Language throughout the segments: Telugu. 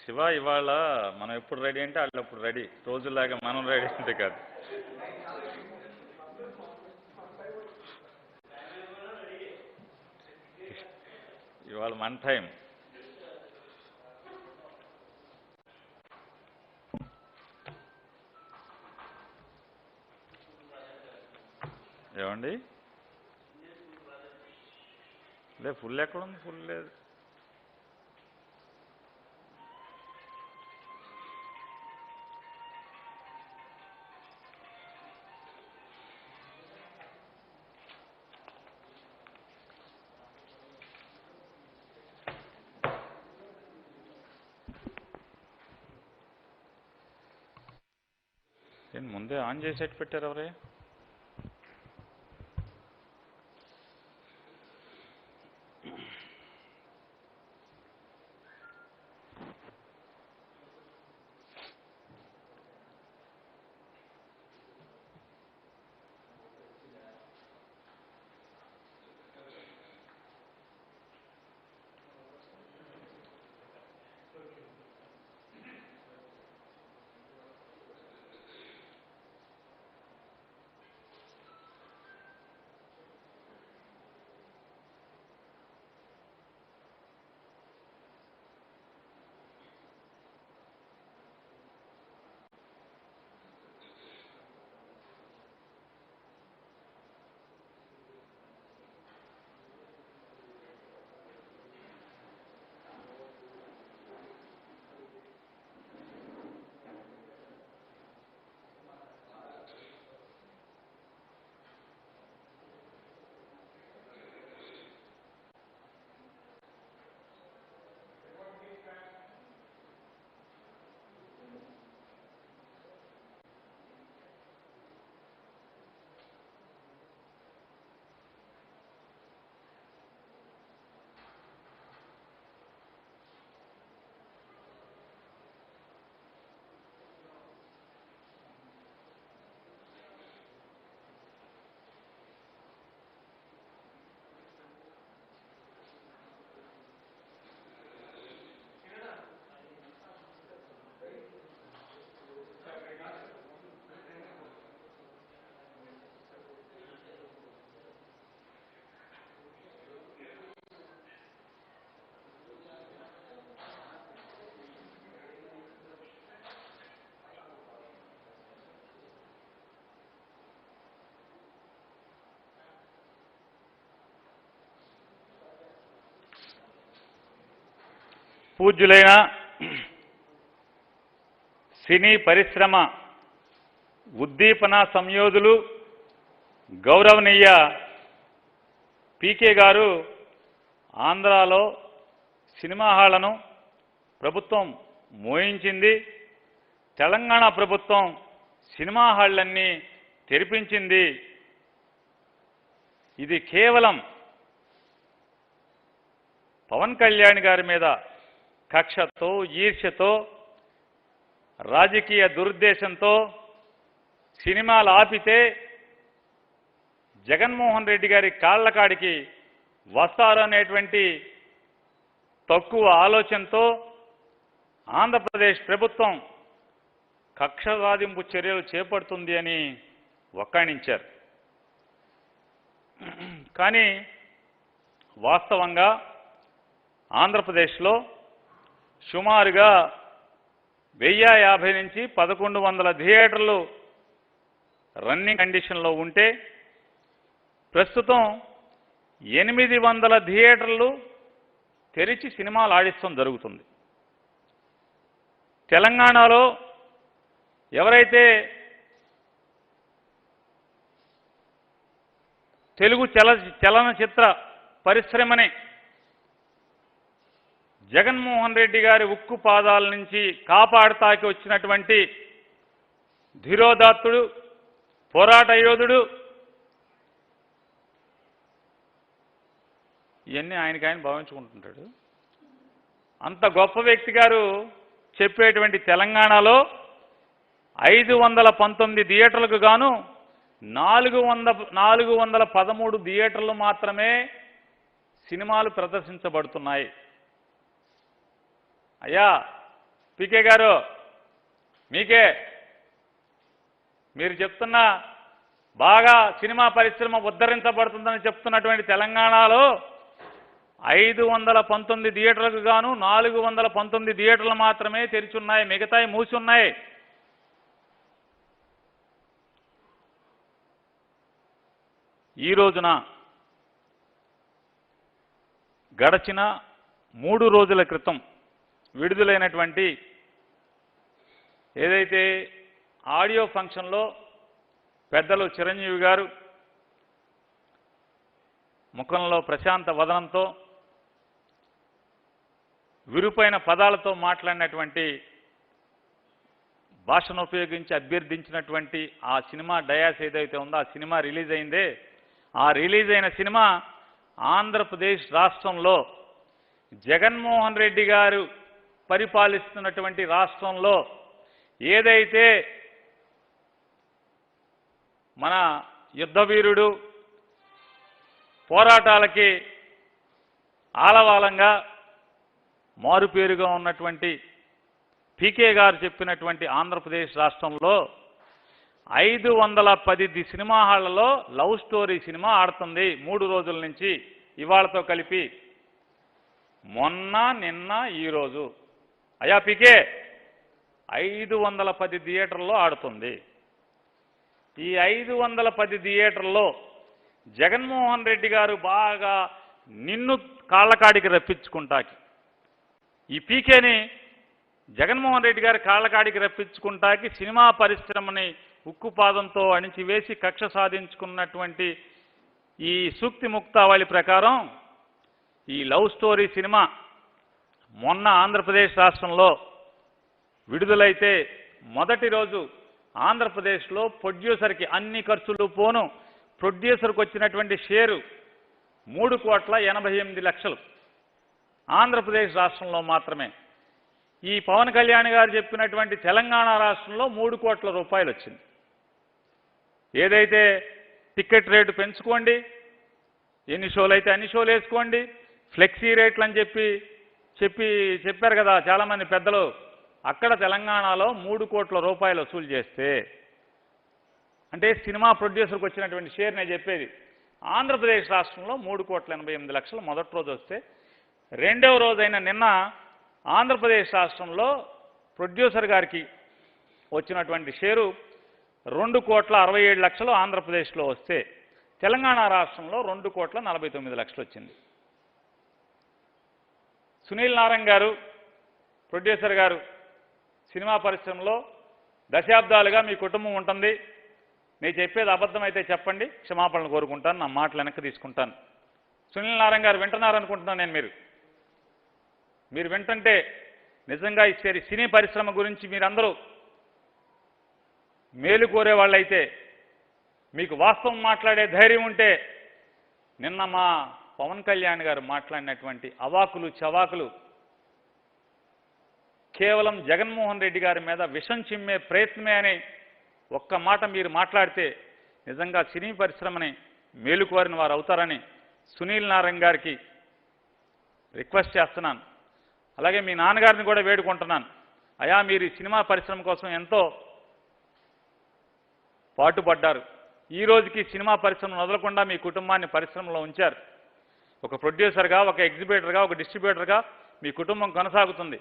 శివ ఇవాళ మనం ఎప్పుడు రెడీ అంటే వాళ్ళు ఎప్పుడు రెడీ, రోజులాగా మనం రెడీ అంటే కాదు. ఇవాళ మన టైం. ఏమండి? లేదు, ఫుల్ ఎక్కడుంది? ఫుల్ లేదు. నేను ముందే ఆన్ చేసేట్టు పెట్టారు ఎవరే? పూజ్యులైన సినీ పరిశ్రమ ఉద్దీపన సంయోధులు గౌరవనీయ పీకే గారు ఆంధ్రాలో సినిమా హాళ్లను ప్రభుత్వం మోయించింది. తెలంగాణ ప్రభుత్వం సినిమా హాళ్లన్నీ తెరిపించింది. ఇది కేవలం పవన్ కళ్యాణ్ గారి మీద కక్షతో, ఈర్ష్యతో, రాజకీయ దురుద్దేశంతో సినిమాలు ఆపితే జగన్మోహన్ రెడ్డి గారి కాళ్లకాడికి వస్తారనేటువంటి తక్కువ ఆలోచనతో ఆంధ్రప్రదేశ్ ప్రభుత్వం కక్ష సాధింపు చర్యలు చేపడుతుంది అని వక్కాణించారు. కానీ వాస్తవంగా ఆంధ్రప్రదేశ్లో సుమారుగా 1050 నుంచి 1100 థియేటర్లు రన్నింగ్ కండిషన్లో ఉంటే ప్రస్తుతం 800 థియేటర్లు తెరిచి సినిమాలు ఆడిస్తాం జరుగుతుంది. తెలంగాణలో ఎవరైతే తెలుగు చలనచిత్ర పరిశ్రమని జగన్మోహన్ రెడ్డి గారి ఉక్కు పాదాల నుంచి కాపాడతాకి వచ్చినటువంటి ధీరోదాత్తుడు, పోరాట యోధుడు, ఇవన్నీ ఆయన భావించుకుంటుంటాడు. అంత గొప్ప వ్యక్తి గారు చెప్పేటువంటి తెలంగాణలో 519 థియేటర్లకు గాను 413 థియేటర్లు మాత్రమే సినిమాలు ప్రదర్శించబడుతున్నాయి. అయ్యా, పీకే గారు మీకే మీరు చెప్తున్న బాగా సినిమా పరిశ్రమ ఉద్ధరించబడుతుందని చెప్తున్నటువంటి తెలంగాణలో 519 థియేటర్లకు గాను 419 థియేటర్లు మాత్రమే తెరిచున్నాయి, మిగతాయి మూసి ఉన్నాయి. ఈ రోజున గడచిన 3 రోజుల క్రితం విడుదలైనటువంటి ఏదైతే ఆడియో ఫంక్షన్లో పెద్దలు చిరంజీవి గారు ముఖంలో ప్రశాంత వదనంతో విరుపైన పదాలతో మాట్లాడినటువంటి భాషను ఉపయోగించి అభ్యర్థించినటువంటి ఆ సినిమా డయాస్ ఏదైతే ఉందో ఆ సినిమా రిలీజ్ అయిందే, ఆ రిలీజ్ అయిన సినిమా ఆంధ్రప్రదేశ్ రాష్ట్రంలో జగన్మోహన్ రెడ్డి గారు పరిపాలిస్తున్నటువంటి రాష్ట్రంలో ఏదైతే మన యుద్ధవీరుడు పోరాటాలకి ఆలవాలంగా మారుపేరుగా ఉన్నటువంటి పీకే గారు చెప్పినటువంటి ఆంధ్రప్రదేశ్ రాష్ట్రంలో 510 సినిమా హాళ్లలో లవ్ స్టోరీ సినిమా ఆడుతుంది 3 రోజుల నుంచి, ఇవాళతో కలిపి. మొన్న నిన్న ఈరోజు అయ్యా పీకే 510 థియేటర్లో ఆడుతుంది. ఈ 510 థియేటర్లో జగన్మోహన్ రెడ్డి గారు బాగా నిన్ను కాళ్ళకాడికి రప్పించుకుంటాకి, ఈ పీకేని జగన్మోహన్ రెడ్డి గారి కాళ్ళకాడికి రప్పించుకుంటాకి సినిమా పరిశ్రమని ఉక్కుపాదంతో అణిచివేసి కక్ష సాధించుకున్నటువంటి ఈ సూక్తి ముక్తావళి ప్రకారం ఈ లవ్ స్టోరీ సినిమా మొన్న ఆంధ్రప్రదేశ్ రాష్ట్రంలో విడుదలైతే మొదటి రోజు ఆంధ్రప్రదేశ్లో ప్రొడ్యూసర్కి అన్ని ఖర్చులు పోను ప్రొడ్యూసర్కి వచ్చినటువంటి షేరు 3,88,00,000 ఆంధ్రప్రదేశ్ రాష్ట్రంలో మాత్రమే. ఈ పవన్ కళ్యాణ్ గారు చెప్పినటువంటి తెలంగాణ రాష్ట్రంలో 3 కోట్ల రూపాయలు వచ్చింది. ఏదైతే టికెట్ రేటు పెంచుకోండి, ఎన్ని షోలు అయితే అన్ని షోలు వేసుకోండి, ఫ్లెక్సీ రేట్లు అని చెప్పారు కదా చాలామంది పెద్దలు, అక్కడ తెలంగాణలో 3 కోట్ల రూపాయలు వసూలు చేస్తే, అంటే సినిమా ప్రొడ్యూసర్కి వచ్చినటువంటి షేర్ నేను చెప్పేది, ఆంధ్రప్రదేశ్ రాష్ట్రంలో 3,88,00,000 మొదటి రోజు వస్తే, రెండవ రోజైన నిన్న ఆంధ్రప్రదేశ్ రాష్ట్రంలో ప్రొడ్యూసర్ గారికి వచ్చినటువంటి షేరు 2,67,00,000 ఆంధ్రప్రదేశ్లో వస్తే, తెలంగాణ రాష్ట్రంలో 2,49,00,000 వచ్చింది. సునీల్ నారాయణ గారు ప్రొడ్యూసర్ గారు, సినిమా పరిశ్రమలో దశాబ్దాలుగా మీ కుటుంబం ఉంటుంది, నేను చెప్పేది అబద్ధమైతే చెప్పండి, క్షమాపణలు కోరుకుంటాను, నా మాటలు వెనక్కి తీసుకుంటాను. సునీల్ నారాయణ గారు వింటున్నారనుకుంటున్నాను నేను, మీరు వింటుంటే నిజంగా ఇచ్చేది సినీ పరిశ్రమ గురించి మీరందరూ మేలు కోరే వాళ్ళైతే, మీకు వాస్తవం మాట్లాడే ధైర్యం ఉంటే, నిన్న మా పవన్ కళ్యాణ్ గారు మాట్లాడినటువంటి అవాకులు చవాకులు కేవలం జగన్మోహన్ రెడ్డి గారి మీద విషం చిమ్మే ప్రయత్నమే అని ఒక్క మాట మీరు మాట్లాడితే నిజంగా సినీ పరిశ్రమని మేలుకోరిన వారు అవుతారని సునీల్ నారాయణ గారికి రిక్వెస్ట్ చేస్తున్నాను. అలాగే మీ నాన్నగారిని కూడా వేడుకుంటున్నాను, అయా మీరు ఈ సినిమా పరిశ్రమ కోసం ఎంతో పాటుపడ్డారు, ఈ రోజుకి సినిమా పరిశ్రమను వదలకుండా మీ కుటుంబాన్ని పరిశ్రమలో ఉంచారు. ఒక ప్రొడ్యూసర్గా, ఒక ఎగ్జిబిటర్గా, ఒక డిస్ట్రిబ్యూటర్గా మీ కుటుంబం కొనసాగుతుంది.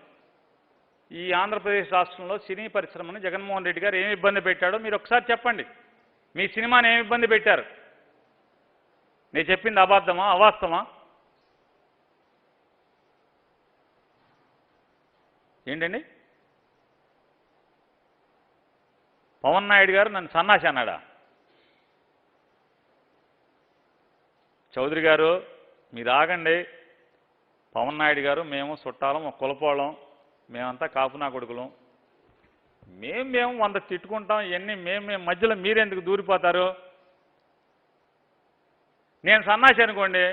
ఈ ఆంధ్రప్రదేశ్ రాష్ట్రంలో సినీ పరిశ్రమను జగన్మోహన్ రెడ్డి గారు ఏమి ఇబ్బంది పెట్టాడో మీరు ఒకసారి చెప్పండి. మీ సినిమాని ఏమి ఇబ్బంది పెట్టారు? నేను చెప్పింది అబద్ధమా, అవాస్తవమా? ఏంటండి? పవన్ నాయుడు గారు నన్ను సన్నాసి అన్నాడా? చౌదరి గారు మీరు ఆగండి. పవన్ నాయుడు గారు మేము చుట్టాలం, ఒక కులపోళం, మేమంతా కాపునా కొడుకులం, మేము 100 తిట్టుకుంటాం, ఇవన్నీ మేము మధ్యలో మీరెందుకు దూరిపోతారు? నేను సన్నాసి అనుకోండి,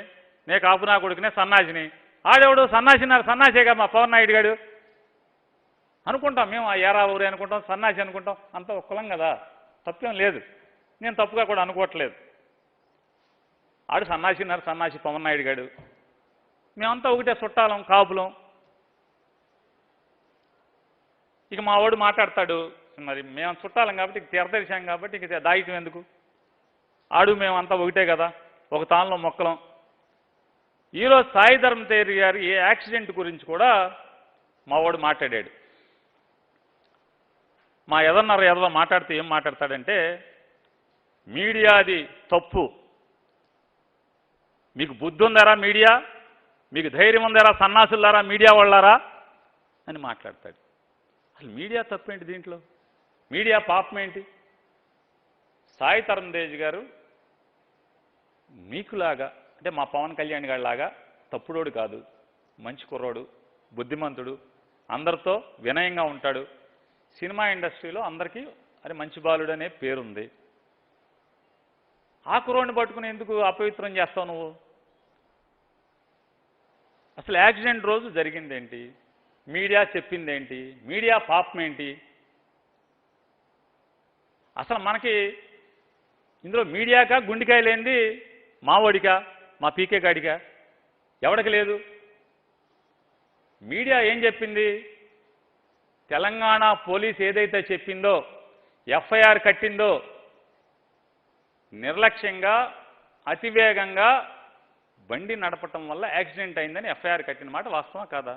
నేను కాపునా కొడుకునే సన్నాసిని, ఆడెవడు సన్నాసేగా మా పవన్ నాయుడు గారు అనుకుంటాం, మేము ఆ ఏరా ఊరే అనుకుంటాం, సన్నాసి అనుకుంటాం, అంతా ఒక కులం కదా, తప్పేం లేదు, నేను తప్పుగా కూడా అనుకోవట్లేదు. ఆడు సన్నాసి పవన్ నాయుడు గారు, మేమంతా ఒకటే చుట్టాలం, కాపులం. ఇక మా వాడు మాట్లాడతాడు, మరి మేము చుట్టాలం కాబట్టి ఇక తెరదరిశాం కాబట్టి ఇక దాయితం ఎందుకు, ఆడు మేమంతా ఒకటే కదా, ఒక తానులో మొక్కలం. ఈరోజు సాయి ధర్మ తేరి గారు ఏ యాక్సిడెంట్ గురించి కూడా మా వాడు మాట్లాడాడు. మా ఎదవ మాట్లాడితే ఏం మాట్లాడతాడంటే, మీడియాది తప్పు, మీకు బుద్ధి ఉందారా మీడియా, మీకు ధైర్యం ఉందారా సన్నాసులారా మీడియా వాళ్ళారా అని మాట్లాడతాడు. అసలు మీడియా తప్పేంటి దీంట్లో, మీడియా పాపం ఏంటి? సాయి తరుణ్ తేజ్ గారు మీకులాగా, అంటే మా పవన్ కళ్యాణ్ గారిలాగా తప్పుడోడు కాదు, మంచి కుర్రోడు, బుద్ధిమంతుడు, అందరితో వినయంగా ఉంటాడు. సినిమా ఇండస్ట్రీలో అందరికీ అది మంచి బాలుడు అనే పేరుంది. ఆ కుర్రోడిని పట్టుకుని ఎందుకు అపవిత్రం చేస్తావు నువ్వు? అసలు యాక్సిడెంట్ రోజు జరిగిందేంటి, మీడియా చెప్పిందేంటి, మీడియా పాపం ఏంటి? అసలు మనకి ఇందులో మీడియాకా గుండెకాయ లేనిది మావోడికా, మా పీకే గాడికా, ఎవడికి లేదు. మీడియా ఏం చెప్పింది? తెలంగాణ పోలీస్ ఏదైతే చెప్పిందో, ఎఫ్ఐఆర్ కట్టిందో, నిర్లక్ష్యంగా అతివేగంగా బండి నడపటం వల్ల యాక్సిడెంట్ అయిందని ఎఫ్ఐఆర్ కట్టిన మాట వాస్తవం కాదా?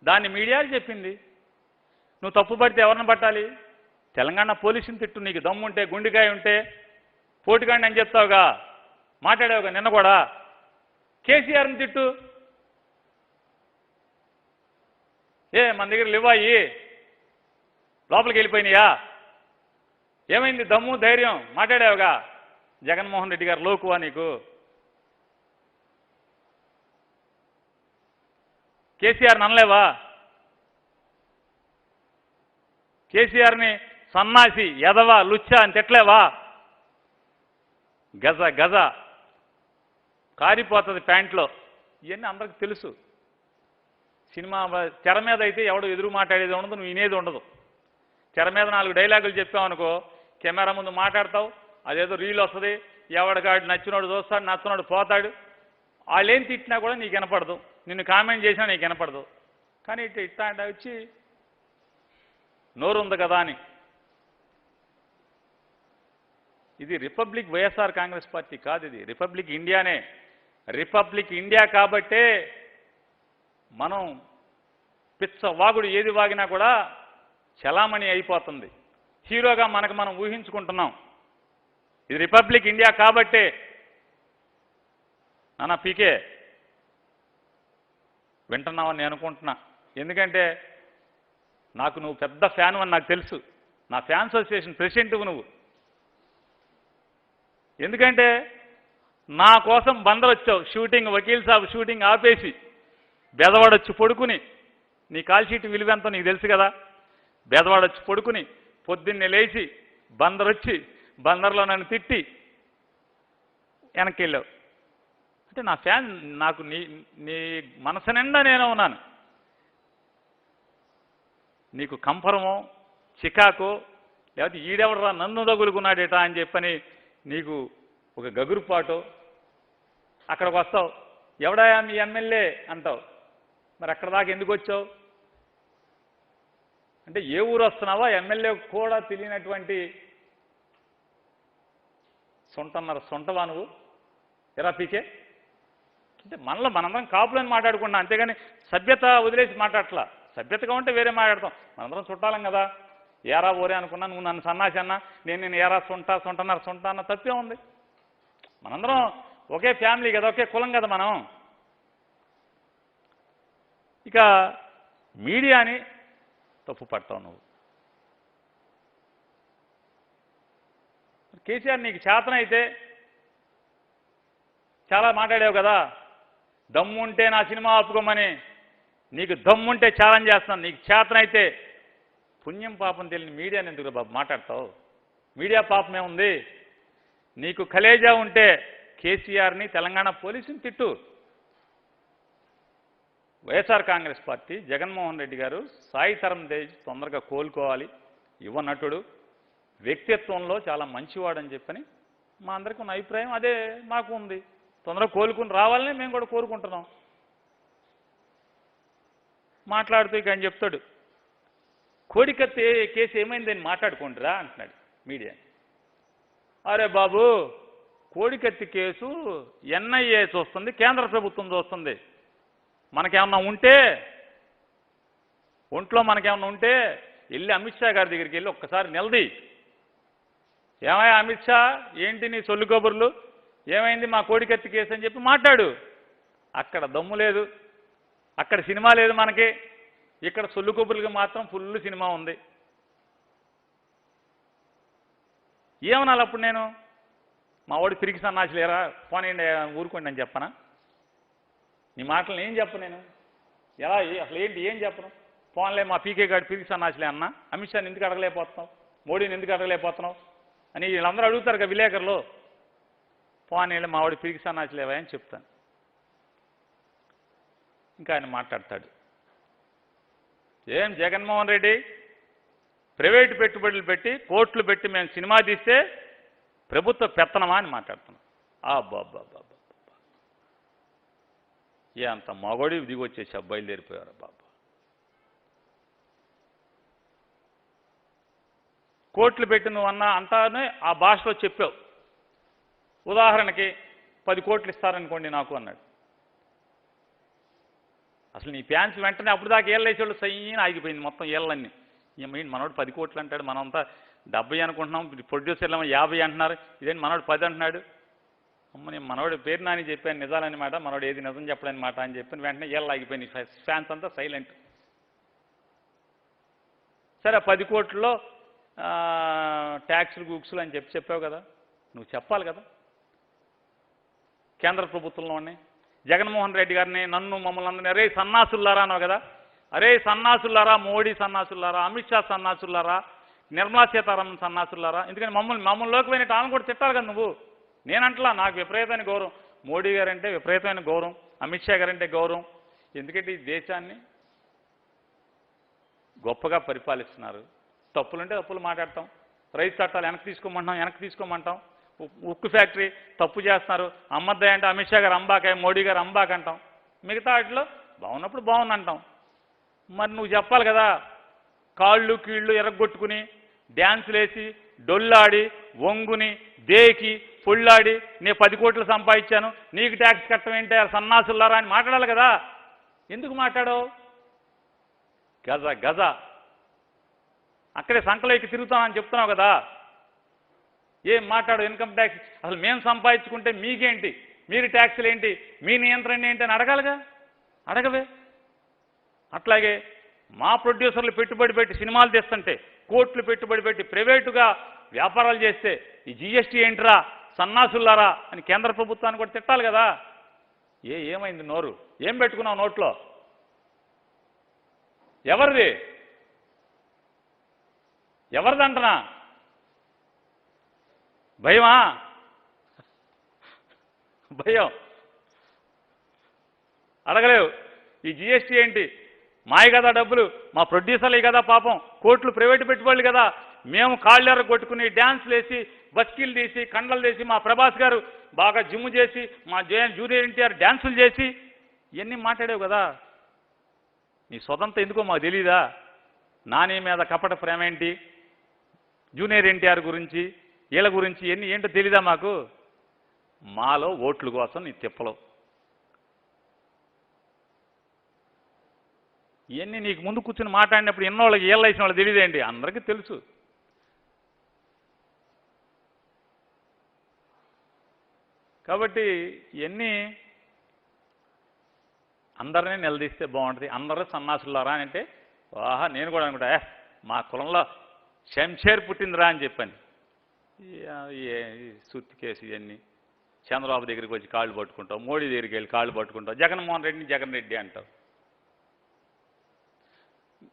దాన్ని మీడియా చెప్పింది. నువ్వు తప్పు పడితే ఎవరిని పట్టాలి? తెలంగాణ పోలీసుని తిట్టు, నీకు దమ్ముంటే, గుండెకాయ ఉంటే. పోటుగాడిని అని చెప్తావుగా, మాట్లాడావుగా నిన్న కూడా. కేసీఆర్ని తిట్టు, మన దగ్గర లివ్వాయి లోపలికి వెళ్ళిపోయినాయా, ఏమైంది దమ్ము ధైర్యం, మాట్లాడావుగా. జగన్మోహన్ రెడ్డి గారు లోకువా నీకు? కేసీఆర్ని అనలేవా? కేసీఆర్ని సన్నాసి, ఎదవ, లుచ్చా అని తిట్టలేవా? గజ గజ కారిపోతుంది ప్యాంట్లో, ఇవన్నీ అందరికి తెలుసు. సినిమా తెర మీద అయితే ఎవడు ఎదురు మాట్లాడేది ఉండదు, నువ్వు వినేది ఉండదు. తెర మీద 4 డైలాగులు చెప్పావనుకో, కెమెరా ముందు మాట్లాడతావు, అదేదో రీల్ వస్తుంది, ఎవడికాడు నచ్చినోడు చూస్తాడు, నచ్చినోడు పోతాడు. వాళ్ళేం తిట్టినా కూడా నీకు వినపడదు, నిన్ను కామెంట్ చేసినా నీకు వినపడదు. కానీ ఇట్లా వచ్చి నోరు ఉంది కదా అని. ఇది రిపబ్లిక్ వైఎస్ఆర్ కాంగ్రెస్ పార్టీ కాదు, ఇది రిపబ్లిక్ ఇండియానే. రిపబ్లిక్ ఇండియా కాబట్టే మనం పిచ్చ వాగుడు ఏది వాగినా కూడా చలామణి అయిపోతుంది. హీరోగా మనకు మనం ఊహించుకుంటున్నాం. ఇది రిపబ్లిక్ ఇండియా కాబట్టే. నాన్న పీకే వింటున్నావని నేను అనుకుంటున్నా. ఎందుకంటే నాకు నువ్వు పెద్ద ఫ్యాన్ అని నాకు తెలుసు. నా ఫ్యాన్స్ అసోసియేషన్ ప్రెసిడెంట్వు నువ్వు. ఎందుకంటే నా కోసం బందరొచ్చావు, షూటింగ్ వకీల్ సాబ్ షూటింగ్ ఆపేసి బెదవాడొచ్చి పడుకుని, నీ కాల్ షీట్ విలువెంతో నీకు తెలుసు కదా. బెదవాడొచ్చి పడుకుని పొద్దున్నే లేచి బందరొచ్చి బందర్లో నన్ను తిట్టి వెనక్కి వెళ్ళావు. అంటే నా ఫ్యాన్, నాకు నీ మనసు నిండా నేను ఉన్నాను. నీకు కంపరమో చికాకో లేకపోతే ఈడెవడరా నన్ను తగులుకున్నాడేటా అని చెప్పని నీకు ఒక గగురుపాటో, అక్కడికి వస్తావు, ఎవడా మీ ఎమ్మెల్యే అంటావు. మరి అక్కడ దాకా ఎందుకు వచ్చావు? అంటే ఏ ఊరు వస్తున్నావా? ఎమ్మెల్యే కూడా తెలియనటువంటి సొంటవా నువ్వు? ఎరా పీకే అంటే మనలో మనందరం కాపులని మాట్లాడుకున్నాం, అంతేగాని సభ్యత వదిలేసి మాట్లాడట్లా. సభ్యతగా ఉంటే వేరే మాట్లాడతాం. మనందరం చుట్టాలం కదా. ఏరా ఓరే అనుకున్నా, నువ్వు నన్ను సన్నాసి అన్నా, నేను ఏరా సొంట అన్న తప్పే ఉంది. మనందరం ఒకే ఫ్యామిలీ కదా, ఒకే కులం కదా మనం. ఇక మీడియాని తప్పు పడతావు నువ్వు. కేసీఆర్ నీకు చేతనైతే చాలా మాట్లాడావు కదా, దమ్ముంటే నా సినిమా ఆపుకోమని. నీకు దమ్ముంటే ఛాలెంజ్ చేస్తాను, నీకు చేతనైతే. పుణ్యం పాపం తెలియని మీడియాని ఎందుకు బాబు మాట్లాడతావు? మీడియా పాపమే ఉంది. నీకు కలేజా ఉంటే కేసీఆర్ని, తెలంగాణ పోలీసుని తిట్టు. వైఎస్ఆర్ కాంగ్రెస్ పార్టీ, జగన్మోహన్ రెడ్డి గారు, సాయి తరుణ్ తేజ్ తొందరగా కోలుకోవాలి. యువ నటుడు, వ్యక్తిత్వంలో చాలా మంచివాడని చెప్పని మా అందరికీ ఉన్న అభిప్రాయం అదే మాకు ఉంది. తొందరగా కోలుకుని రావాలని మేము కూడా కోరుకుంటున్నాం. మాట్లాడుతూ ఇక అని చెప్తాడు, కోడికత్తి కేసు ఏమైందని మాట్లాడుకుంటారా అంటున్నాడు మీడియా. అరే బాబు, కోడికత్తి కేసు ఎన్ఐఏ చూస్తుంది, కేంద్ర ప్రభుత్వం చూస్తుంది. మనకేమన్నా ఉంటే, ఒంట్లో మనకేమన్నా ఉంటే వెళ్ళి అమిత్ షా గారి దగ్గరికి వెళ్ళి ఒక్కసారి నిలది. ఏమయ్యా అమిత్ షా, ఏంటి నీ సొల్లు కబుర్లు, ఏమైంది మా కోడికత్తి కేసు అని చెప్పి మాట్లాడు. అక్కడ దమ్ము లేదు, అక్కడ సినిమా లేదు మనకి, ఇక్కడ సొల్లు కబుర్లకి మాత్రం ఫుల్ సినిమా ఉంది. ఏమనాలి అప్పుడు నేను? మా వాడు తిరిగి సన్నాసి లేరా, పోనీ ఊరుకోండి అని చెప్పనా? నీ మాటలను ఏం చెప్పను నేను? ఎలా అసలు ఏంటి, ఏం చెప్పను? పోన్లే మా పీకే గారు తిరిగి సన్నాసిలే అన్న, అమిత్ షాని ఎందుకు అడగలేకపోతున్నావు, మోడీని ఎందుకు అడగలేకపోతున్నావు అని వీళ్ళందరూ అడుగుతారు కదా విలేకరులు. పోనీ మా వాడు తిరిగి సన్నాసిలేవా అని చెప్తాను. ఇంకా ఆయన మాట్లాడతాడు, ఏం జగన్మోహన్ రెడ్డి ప్రైవేటు పెట్టుబడులు పెట్టి కోట్లు పెట్టి మేము సినిమా తీస్తే ప్రభుత్వ పెత్తనమా అని మాట్లాడుతున్నాం. అబ్బాబ్బాబ్బా, అంత మగోడి దిగొచ్చేసి బయలుదేరిపోయారు బాబా. కోట్లు పెట్టి నువ్వు అన్నా అంతానే ఆ భాషలో చెప్పావు. ఉదాహరణకి 10 కోట్లు ఇస్తారనుకోండి నాకు అన్నాడు. అసలు నీ ఫ్యాన్స్ వెంటనే అప్పుడు దాకా ఏళ్ళు వేసేవాళ్ళు సైన్ ఆగిపోయింది మొత్తం ఏళ్ళన్నీ. మనోడు 10 కోట్లు అంటాడు, మనంతా 70 అనుకుంటున్నాం, ప్రొడ్యూసర్లు 50 అంటున్నారు, ఇదేంటి మనోడు 10 అంటున్నాడు. అమ్మ నేను మనోడు పేరు నాని చెప్పాను నిజాలన్నమాట, మనోడు ఏది నిజం చెప్పడనమాట అని చెప్పిన వెంటనే ఏళ్ళు ఆగిపోయింది, ఫ్యాన్స్ అంతా సైలెంట్. సరే 10 కోట్లలో ట్యాక్సులు గూక్సులు అని చెప్పావు కదా, నువ్వు చెప్పాలి కదా. కేంద్ర ప్రభుత్వంలో ఉన్నాయి జగన్మోహన్ రెడ్డి గారిని, నన్ను, మమ్మల్ని అందరినీ అరే సన్నాసుల్లారా అన్నావు కదా. అరే సన్నాసుల్లారా, మోడీ సన్నాసుల్లారా, అమిత్ షా సన్నాసుల్లారా, నిర్మలా సీతారామన్ సన్నాసుల్లారా. ఎందుకని మమ్మల్లోకి పోయినట్టు ఆమె కూడా తిట్టాలి కదా నువ్వు. నేనంటలా, నాకు విపరీతమైన గౌరవం, మోడీ గారంటే విపరీతమైన గౌరవం, అమిత్ షా గారంటే గౌరవం. ఎందుకంటే ఈ దేశాన్ని గొప్పగా పరిపాలిస్తున్నారు. తప్పులుంటే తప్పులు మాట్లాడతాం, రైతు చట్టాలు వెనక్కి తీసుకోమంటాం, ఉక్కు ఫ్యాక్టరీ తప్పు చేస్తున్నారు, అమ్మద్దాయి అంటే అమిత్ షా గారు అంబాకాయ, మోడీ గారు అంబాక్ అంటాం. మిగతా వాటిలో బాగున్నప్పుడు బాగుందంటాం. మరి నువ్వు చెప్పాలి కదా, కాళ్ళు కీళ్ళు ఎరగొట్టుకుని డ్యాన్సులు వేసి డొల్లాడి వంగుని దేకి పొళ్ళాడి నేను 10 కోట్లు సంపాదించాను, నీకు ట్యాక్స్ కట్టమేంటే సన్నాసులారా అని మాట్లాడాలి కదా. ఎందుకు మాట్లాడవు? గజ అక్కడే సంకలో ఎక్కి తిరుగుతామని చెప్తున్నావు కదా. ఏం మాట్లాడు? ఇన్కమ్ ట్యాక్స్ అసలు మేము సంపాదించుకుంటే మీకేంటి, మీరు ట్యాక్సులు ఏంటి, మీ నియంత్రణ ఏంటి అని అడగాలిగా, అడగవే. అట్లాగే మా ప్రొడ్యూసర్లు పెట్టుబడి పెట్టి సినిమాలు తీస్తుంటే, కోట్లు పెట్టుబడి పెట్టి ప్రైవేటుగా వ్యాపారాలు చేస్తే ఈ జీఎస్టీ ఏంట్రా సన్నాసుల్లారా అని కేంద్ర ప్రభుత్వాన్ని కూడా తిట్టాలి కదా. ఏమైంది నోరు? ఏం పెట్టుకున్నావు నోట్లో? ఎవరిదంటనా? భయమా? భయం అడగలేవు. ఈ జీఎస్టీ ఏంటి మాయ కదా, డబ్బులు మా ప్రొడ్యూసర్లే కదా, పాపం కోట్లు ప్రైవేటు పెట్టుబడులు కదా, మేము కాళ్ళెర కొట్టుకుని డ్యాన్సులు వేసి బస్కీలు తీసి కండలు తీసి మా ప్రభాస్ గారు బాగా జిమ్ చేసి మా జూనియర్ ఎన్టీఆర్ డ్యాన్సులు చేసి ఇవన్నీ మాట్లాడావు కదా. నీ స్వతంత్రం ఎందుకో మాకు తెలీదా? నాని మీద కపట ప్రేమ ఏంటి, జూనియర్ ఎన్టీఆర్ గురించి వీళ్ళ గురించి ఇవన్నీ ఏంటో తెలీదా మాకు? మాలో ఓట్ల కోసం నీ తిప్పలు ఇవన్నీ నీకు ముందు కూర్చుని మాట్లాడినప్పుడు ఎన్నోళ్ళకి ఏళ్ళు వేసిన వాళ్ళు తెలియదేంటి? అందరికీ తెలుసు. కాబట్టి ఇవన్నీ అందరినీ నిలదీస్తే బాగుంటుంది. అందరూ సన్నాసులారా అని అంటే ఆహా నేను కూడా అనుకుంటా మా కులంలో శంషేర్ పుట్టిందిరా అని చెప్పాను. సుత్తి కేసు ఇవన్నీ చంద్రబాబు దగ్గరికి వచ్చి కాళ్ళు పట్టుకుంటావు, మోడీ దగ్గరికి వెళ్ళి కాళ్ళు పట్టుకుంటావు, జగన్మోహన్ రెడ్డిని జగన్ రెడ్డి అంటావు.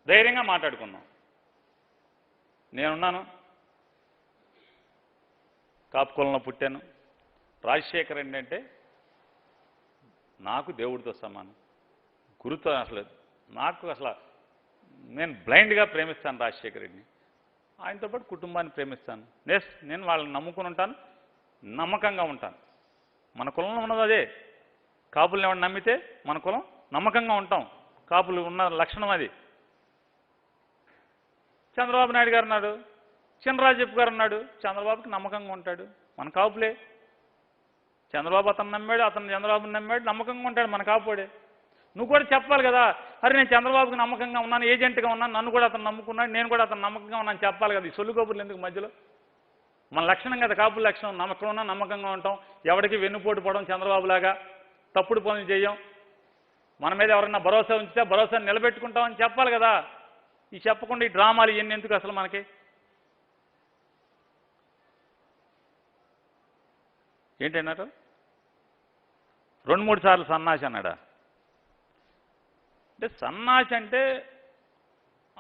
ధైర్యంగా మాట్లాడుకున్నాం. నేనున్నాను, కాపు కులంలో పుట్టాను. రాజశేఖర్ రెడ్డి అంటే నాకు దేవుడితో సమానం, గురుతో. అసలు నేను బ్లైండ్గా ప్రేమిస్తాను రాజశేఖర్ రెడ్డిని, ఆయనతో పాటు కుటుంబాన్ని ప్రేమిస్తాను. నేను వాళ్ళని నమ్ముకుని ఉంటాను, నమ్మకంగా ఉంటాను. మన కులంలో ఉన్నది అదే. కాపుల్ని ఎవరిని నమ్మితే మన కులం నమ్మకంగా ఉంటాం. కాపులు ఉన్న లక్షణం అది. చంద్రబాబు నాయుడు గారు అన్నాడు, చినరాజప్ప గారు అన్నాడు. చంద్రబాబుకి నమ్మకంగా ఉంటాడు, మన కాపులే. చంద్రబాబు అతను నమ్మాడు, అతను చంద్రబాబుని నమ్మాడు, నమ్మకంగా ఉంటాడు, మన కాపుడే. నువ్వు కూడా చెప్పాలి కదా, అరే నేను చంద్రబాబుకి నమ్మకంగా ఉన్నాను, ఏజెంట్గా ఉన్నాను, నన్ను కూడా అతను నమ్ముకున్నాడు, నేను కూడా అతను నమ్మకంగా ఉన్నాను చెప్పాలి కదా. ఈ సొల్లు కబుర్లు ఎందుకు మధ్యలో? మన లక్షణం కదా కాపుల లక్షణం, నమ్మకం ఉన్నా నమ్మకంగా ఉంటాం, ఎవరికి వెన్నుపోటు పడడం, చంద్రబాబులాగా తప్పుడు పనులు చేయం, మన మీద ఎవరన్నా భరోసా ఉంచితే భరోసాను నిలబెట్టుకుంటామని చెప్పాలి కదా. ఈ చెప్పకుండా ఈ డ్రామాలు ఇవన్నీ ఎందుకు అసలు మనకి? ఏంటన్నారు? 2-3 సార్లు సన్నాసి అన్నాడా? అంటే సన్నాసి అంటే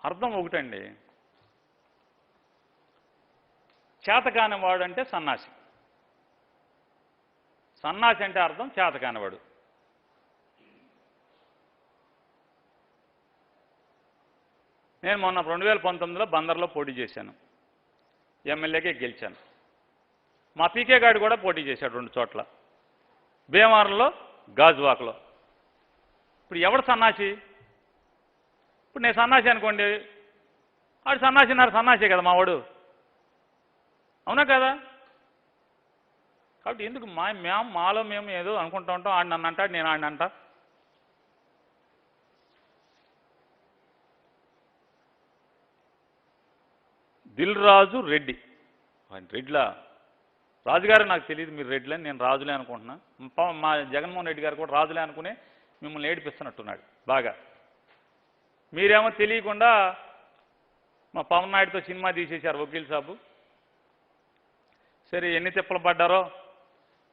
అర్థం ఒకటండి, చేతకానివాడు అంటే సన్నాసి. సన్నాసి అంటే అర్థం చేతకానివాడు. నేను మొన్న 2019లో బందర్లో పోటీ చేశాను, ఎమ్మెల్యేకే గెలిచాను. మా పీకే గాడు కూడా పోటీ చేశాడు 2 చోట్ల, భీమవరంలో, గాజువాకలో. ఇప్పుడు ఎవడు సన్నాసి? ఇప్పుడు నేను సన్నాసి అనుకోండి, ఆడు సన్నాసి అన్నారు, సన్నాసే కదా మావాడు, అవునా కదా? కాబట్టి ఎందుకు మాలో మేము ఏదో అనుకుంటూ ఉంటాం, ఆడు నన్ను అంటాడు, నేను ఆడిని అంటా. దిల్ రాజు రెడ్డి, రెడ్లా రాజుగారు నాకు తెలియదు, మీరు రెడ్లని, నేను రాజులే అనుకుంటున్నా. మా జగన్మోహన్ రెడ్డి గారు కూడా రాజులే అనుకుని మిమ్మల్ని ఏడిపిస్తున్నట్టున్నాడు బాగా. మీరేమో తెలియకుండా మా పవన్ నాయుడుతో సినిమా తీసేశారు వకీల్ సాబు. సరే ఎన్ని తిప్పలు పడ్డారో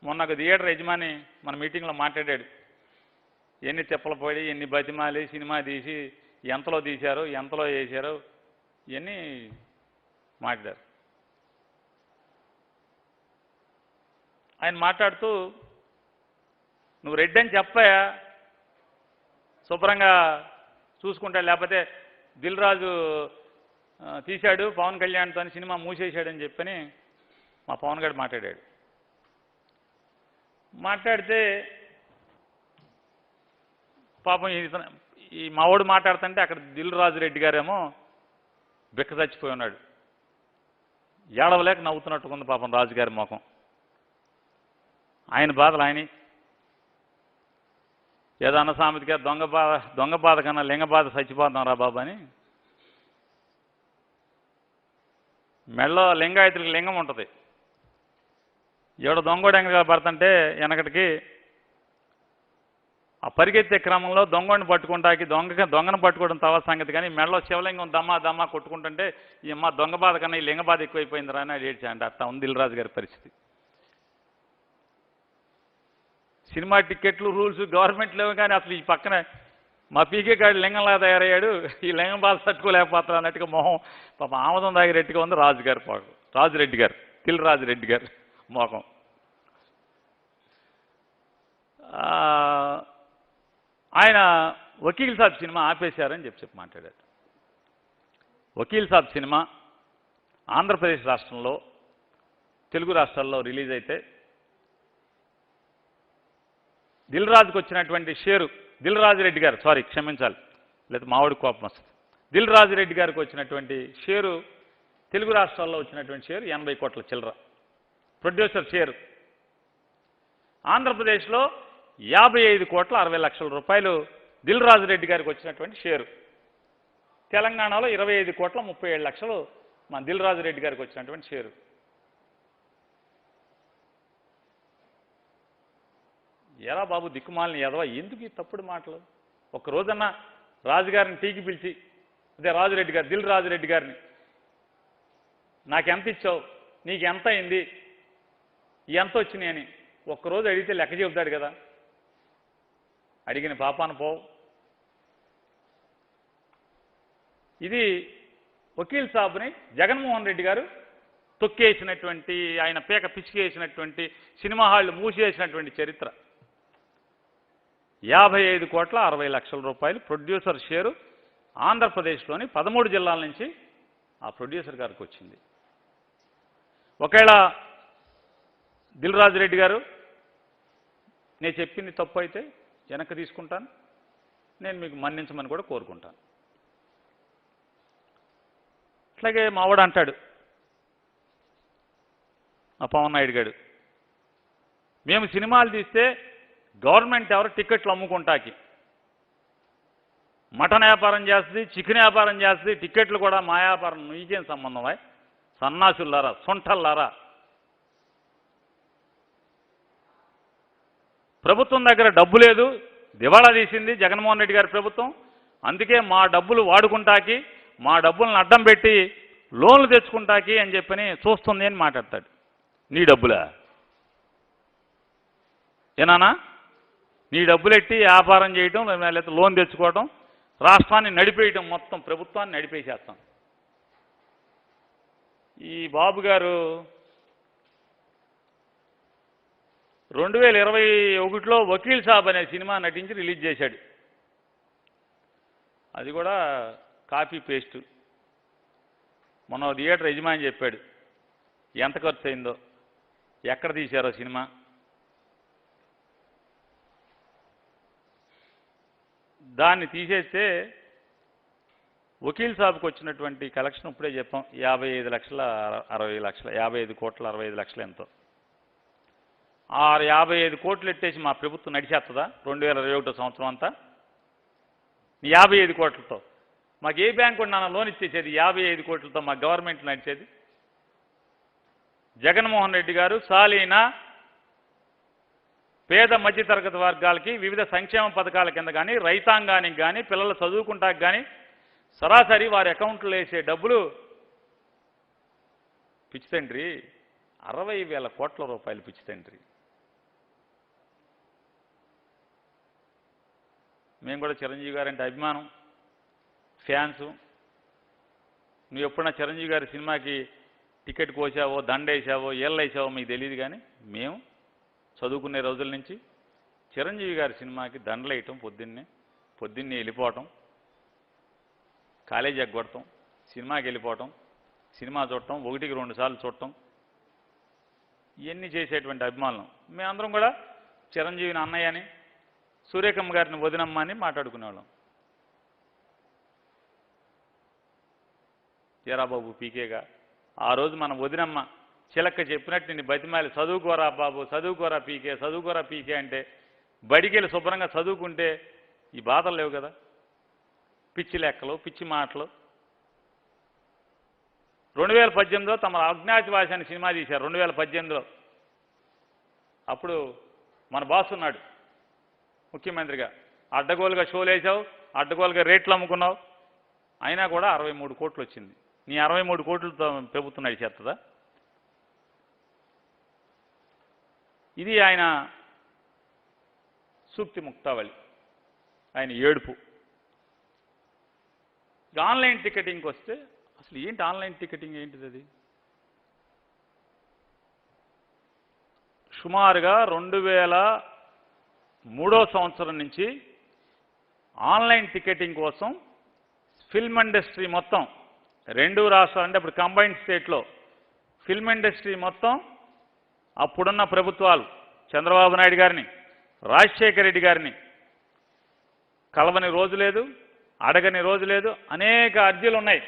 మొన్న ఒక థియేటర్ యజమాని మన మీటింగ్లో మాట్లాడాడు, ఎన్ని తిప్పలు పడి ఎన్ని బతిమాలి సినిమా తీసి ఎంతలో తీశారు, ఎంతలో వేశారు, ఇవన్నీ మాట్లాడారు. ఆయన మాట్లాడుతూ, నువ్వు రెడ్డి అని చెప్పాయా, శుభ్రంగా చూసుకుంటాడు, లేకపోతే దిల్ రాజు తీశాడు పవన్ కళ్యాణ్తో సినిమా మూసేశాడని చెప్పని మా పవన్ గారు మాట్లాడాడు. మాట్లాడితే పాపం ఈ మావాడు మాట్లాడుతుంటే అక్కడ దిల్ రాజు రెడ్డి గారేమో బిక్క చచ్చిపోయి ఉన్నాడు, ఏడవలేక నవ్వుతున్నట్టుకుంది పాపం రాజుగారి ముఖం. ఆయన బాధలు ఆయన, ఏదో అన్న సామెతగా దొంగ బాధ కన్నా లింగ బాధ చచ్చిపోతాం రా బాబు అని. మెళ్ళో లింగాయతులకి లింగం ఉంటుంది, ఎవడ దొంగోడు ఎంగగా పడుతుంటే వెనకటికి ఆ పరిగెత్తే క్రమంలో దొంగని పట్టుకుంటాకి దొంగను పట్టుకోవడం తర్వాత సంగతి, కానీ మెడలో శివలింగం దమ్మా కొట్టుకుంటుంటే ఈ మా దొంగ బాధ కన్నా ఈ లింగ బాధ ఎక్కువైపోయింది రా అని ఏడ్చాయండి. అట్లా ఉంది దిల్రాజు గారి పరిస్థితి. సినిమా టికెట్లు రూల్స్ గవర్నమెంట్ లేవు, కానీ అసలు ఈ పక్కన మా పీకే గారి లింగంలా తయారయ్యాడు, ఈ లింగం బాధ తట్టుకోలేకపోతారు అన్నట్టుగా మొహం పాప ఆమదం దాగిరెట్టుగా ఉంది రాజురెడ్డి గారు దిల్రాజు రెడ్డి గారు మొఖం. ఆయన వకీల్ సాబ్ సినిమా ఆపేశారని చెప్పి మాట్లాడారు. వకీల్ సాబ్ సినిమా ఆంధ్రప్రదేశ్ రాష్ట్రంలో తెలుగు రాష్ట్రాల్లో రిలీజ్ అయితే దిల్ రాజుకు వచ్చినటువంటి షేరు, దిల్ రాజు రెడ్డి గారు క్షమించాలి, లేదా మావాడి కోపం వస్తుంది. దిల్ రాజు రెడ్డి గారికి వచ్చినటువంటి షేరు, తెలుగు రాష్ట్రాల్లో వచ్చినటువంటి షేరు 80 కోట్ల చిల్లర ప్రొడ్యూసర్ షేరు. ఆంధ్రప్రదేశ్లో 55 కోట్ల 60 లక్షల రూపాయలు దిల్ రాజు రెడ్డి గారికి వచ్చినటువంటి షేరు. తెలంగాణలో 25 కోట్ల 37 లక్షలు మన దిల్ రాజు రెడ్డి గారికి వచ్చినటువంటి షేరు. ఎలా బాబు దిక్కుమాలని ఎదవా, ఎందుకు ఈ తప్పుడు మాటలు? ఒక్కరోజన్నా రాజుగారిని టీకి పిలిచి, అదే రాజురెడ్డి గారు దిల్ రాజు రెడ్డి గారిని, నాకెంత ఇచ్చావు, నీకు ఎంత అయింది, ఎంత వచ్చినాయి అని ఒక్కరోజు అడిగితే లెక్క చెబుతాడు కదా. అడిగిన పాపాన పోవు. ఇది వకీల్ సాబ్ని జగన్మోహన్ రెడ్డి గారు తొక్కేసినటువంటి, ఆయన పేక పిసికేసినటువంటి, సినిమా హాళ్ళు మూసేసినటువంటి చరిత్ర. 55 కోట్ల 60 లక్షల రూపాయలు ప్రొడ్యూసర్ షేరు ఆంధ్రప్రదేశ్లోని 13 జిల్లాల నుంచి ఆ ప్రొడ్యూసర్ గారికి వచ్చింది. ఒకవేళ దిల్ రాజు రెడ్డి గారు నేను చెప్పింది తప్పు అయితే వెనక్కి తీసుకుంటాను, నేను మీకు మన్నించమని కూడా కోరుకుంటాను. అట్లాగే మావాడు అంటాడు, ఆ పవన్ నాయుడు గారు, మేము సినిమాలు తీస్తే గవర్నమెంట్ ఎవరు టికెట్లు అమ్ముకుంటాకి, మటన్ వ్యాపారం చేస్తుంది, చికెన్ వ్యాపారం చేస్తుంది, టికెట్లు కూడా మా వ్యాపారం, నీకేం సంబంధం? సన్నాసులారా, సొంటల్లారా. ప్రభుత్వం దగ్గర డబ్బు లేదు, దివాళా తీసింది జగన్మోహన్ రెడ్డి గారి ప్రభుత్వం. అందుకే మా డబ్బులు వాడుకుంటాకి, మా డబ్బులను అడ్డం పెట్టి లోన్లు తెచ్చుకుంటాకి అని చెప్పని చూస్తుంది అని మాట్లాడతాడు. నీ డబ్బులా ఏనానా? నీ డబ్బులెట్టి వ్యాపారం చేయటం, లేకపోతే లోన్ తెచ్చుకోవటం, రాష్ట్రాన్ని నడిపేయటం, మొత్తం ప్రభుత్వాన్ని నడిపేసేస్తాం. ఈ బాబు గారు 2021లో వకీల్ సాబ్ అనే సినిమా నటించి రిలీజ్ చేశాడు. అది కూడా కాపీ పేస్ట్. మొన్న థియేటర్ యజమాని చెప్పాడు ఎంత ఖర్చు అయిందో, ఎక్కడ తీశారో సినిమా. దాన్ని తీసేస్తే వకీల్ సాబ్కి వచ్చినటువంటి కలెక్షన్ ఇప్పుడే చెప్పాం, 55 లక్షల 60 లక్షల, 55 కోట్ల 65 లక్షలు ఎంతో. ఆ 55 కోట్లు ఎట్టేసి మా ప్రభుత్వం నడిచేస్తుందా 2021 సంవత్సరం అంతా? 55 కోట్లతో మాకు ఏ బ్యాంకు నాన్న లోన్ ఇచ్చేసేది? 55 కోట్లతో మా గవర్నమెంట్ నడిచేది? జగన్మోహన్ రెడ్డి గారు సాలీనా పేద మధ్యతరగతి వర్గాలకి వివిధ సంక్షేమ పథకాల కింద కానీ, రైతాంగానికి కానీ, పిల్లలు చదువుకుంటాకి కానీ సరాసరి వారి అకౌంట్లో వేసే డబ్బులు పిచ్చి తండ్రి 60,000 కోట్ల రూపాయలు. పిచ్చి తండ్రి. మేము కూడా చిరంజీవి గారంటే అభిమానం, ఫ్యాన్సు. నువ్వు ఎప్పుడన్నా చిరంజీవి గారి సినిమాకి టికెట్ కోసావో, దండేసావో, ఏళ్ళేసావో మీకు తెలియదు. కానీ మేము చదువుకునే రోజుల నుంచి చిరంజీవి గారి సినిమాకి దండలు వేయటం, పొద్దున్నే వెళ్ళిపోవటం, కాలేజీ ఎగ్గొడటం, సినిమాకి వెళ్ళిపోవటం, సినిమా చూడటం, 1కి 2 సార్లు చూడటం, ఇవన్నీ చేసేటువంటి అభిమానులు. మేమందరం కూడా చిరంజీవిని అన్నయ్య అని, సూర్యకమ్మ గారిని వదినమ్మ అని మాట్లాడుకునేవాళ్ళం. జరాబాబు పీకేగా ఆ రోజు మన వదినమ్మ చిలక్క చెప్పినట్టు నిన్ను బతిమాలి, చదువుకోరా బాబు, చదువుకోరా పీకే, చదువుకోరా పీకే అంటే బడికెళ్ళి శుభ్రంగా చదువుకుంటే ఈ బాధలు లేవు కదా. పిచ్చి లెక్కలు, పిచ్చి మాటలు. 2018లో తమ అజ్ఞాతవాసి అనే సినిమా తీశారు. 2018లో అప్పుడు మన బాస్ ఉన్నాడు ముఖ్యమంత్రిగా. అడ్డగోలుగా షోలు వేసావు, అడ్డగోలుగా రేట్లు అమ్ముకున్నావు, అయినా కూడా 63 కోట్లు వచ్చింది. నీ 63 కోట్లతో ప్రభుత్వం నడిచేస్తుందా? ఇది ఆయన సూక్తి ముక్తావళి, ఆయన ఏడుపు. ఆన్లైన్ టికెటింగ్కి వస్తే అసలు ఏంటి ఆన్లైన్ టికెటింగ్? ఏంటిది అది? సుమారుగా 2003వ సంవత్సరం నుంచి ఆన్లైన్ టికెటింగ్ కోసం ఫిల్మ్ ఇండస్ట్రీ మొత్తం 2 రాష్ట్రాలు, అంటే ఇప్పుడు కంబైన్డ్ స్టేట్లో ఫిల్మ్ ఇండస్ట్రీ మొత్తం అప్పుడున్న ప్రభుత్వాలు చంద్రబాబు నాయుడు గారిని, రాజశేఖర రెడ్డి గారిని కలవని రోజు లేదు, అడగని రోజు లేదు. అనేక అర్జీలు ఉన్నాయి.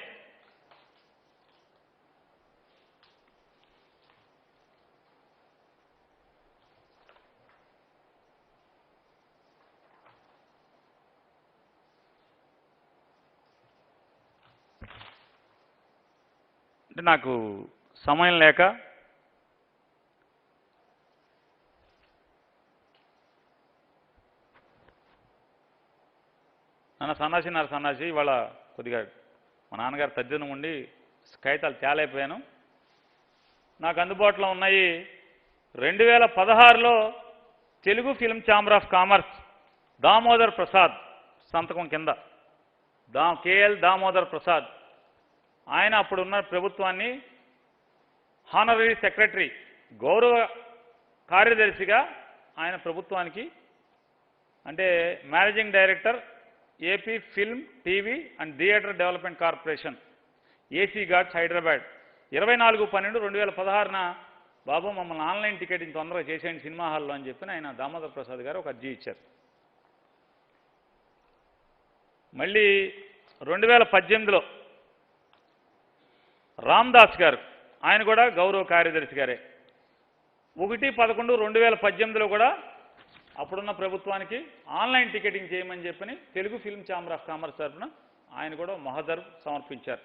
అంటే నాకు సమయం లేక సన్నాసి ఇవాళ కొద్దిగా మా నాన్నగారు తద్దినం ఉండి కాగితాలు తేలైపోయాను. నాకు అందుబాటులో ఉన్నాయి. 2016లో తెలుగు film chamber of commerce Damodar Prasad సంతకం కింద, కేఎల్ దామోదర్ ప్రసాద్, ఆయన అప్పుడున్న ప్రభుత్వాన్ని హానరీ సెక్రటరీ, గౌరవ కార్యదర్శిగా ఆయన ప్రభుత్వానికి, అంటే managing director AP film, TV and theatre development corporation, AC guards, Hyderabad. 24/12/2016న బాబు మమ్మల్ని ఆన్లైన్ టికెటింగ్ తొందరగా చేసేయండి సినిమా హాల్లో అని చెప్పి ఆయన దామోదర్ ప్రసాద్ గారు ఒక అర్జీ ఇచ్చారు. మళ్ళీ 2018లో రామ్దాస్ గారు, ఆయన కూడా గౌరవ కార్యదర్శి గారే. 1/11/2018లో కూడా అప్పుడున్న ప్రభుత్వానికి ఆన్లైన్ టికెటింగ్ చేయమని చెప్పని Telugu film chamber of commerce తరఫున ఆయన కూడా మహదర్ సమర్పించారు.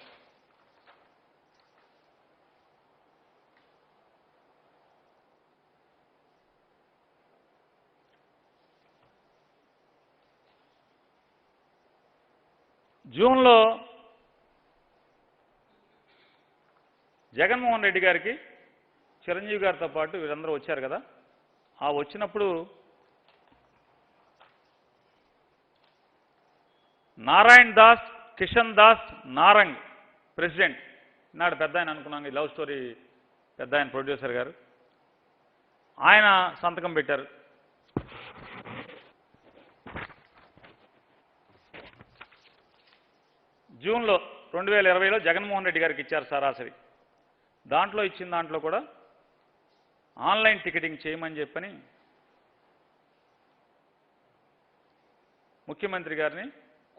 జూన్లో జగన్మోహన్ రెడ్డి గారికి చిరంజీవి గారితో పాటు వీరందరూ వచ్చారు కదా, ఆ వచ్చినప్పుడు నారాయణ్ దాస్ కిషన్ దాస్ నారంగ్ ప్రెసిడెంట్, నాడు పెద్ద ఆయన అనుకున్నాను, ఈ లవ్ స్టోరీ పెద్ద ఆయన ప్రొడ్యూసర్ గారు, ఆయన సంతకం పెట్టారు. జూన్లో 2020లో జగన్మోహన్ రెడ్డి గారికి ఇచ్చారు సరాసరి. దాంట్లో ఇచ్చిన దాంట్లో కూడా ఆన్లైన్ టికెటింగ్ చేయమని చెప్పని ముఖ్యమంత్రి గారిని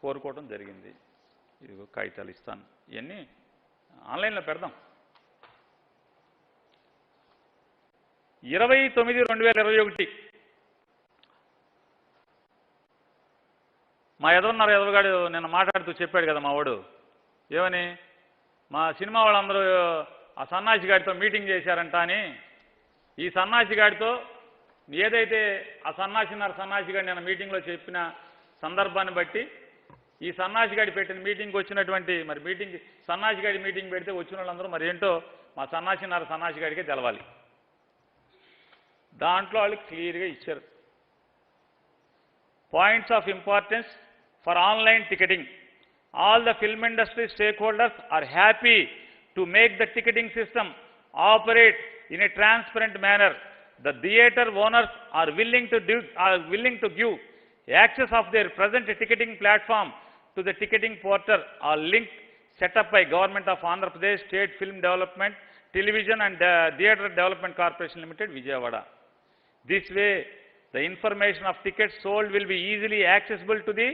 కోరుకోవడం జరిగింది. ఇదిగో కాగితాలు ఇస్తాను, ఇవన్నీ ఆన్లైన్లో పెడదాం. 20/9/2021 మా ఎదవగాడు నిన్న మాట్లాడుతూ చెప్పాడు కదా మా వాడు, ఏమని, మా సినిమా వాళ్ళందరూ ఆ సన్నాసి గాడితో మీటింగ్ చేశారంట అని. ఈ సన్నాసి గాడితో ఏదైతే ఆ సన్నాసి గాడి నిన్న మీటింగ్లో చెప్పిన సందర్భాన్ని బట్టి ఈ సన్నాసి గాడి పెట్టిన మీటింగ్కి వచ్చినటువంటి, మరి మీటింగ్ సన్నాసి గాడి మీటింగ్ పెడితే వచ్చిన వాళ్ళందరూ మరి ఏంటో మా సన్నాసి గాడికే తెలవాలి. దాంట్లో వాళ్ళు క్లియర్గా ఇచ్చారు. Points of importance for online ticketing. All the film industry stakeholders are happy to make the ticketing system operate in a transparent manner. The theatre owners are willing to give access of their present ticketing platform to the ticketing portal or link set up by Government of Andhra Pradesh State Film Development, Television and Theatre Development Corporation Limited, Vijayawada. This way, the information of tickets sold will be easily accessible to the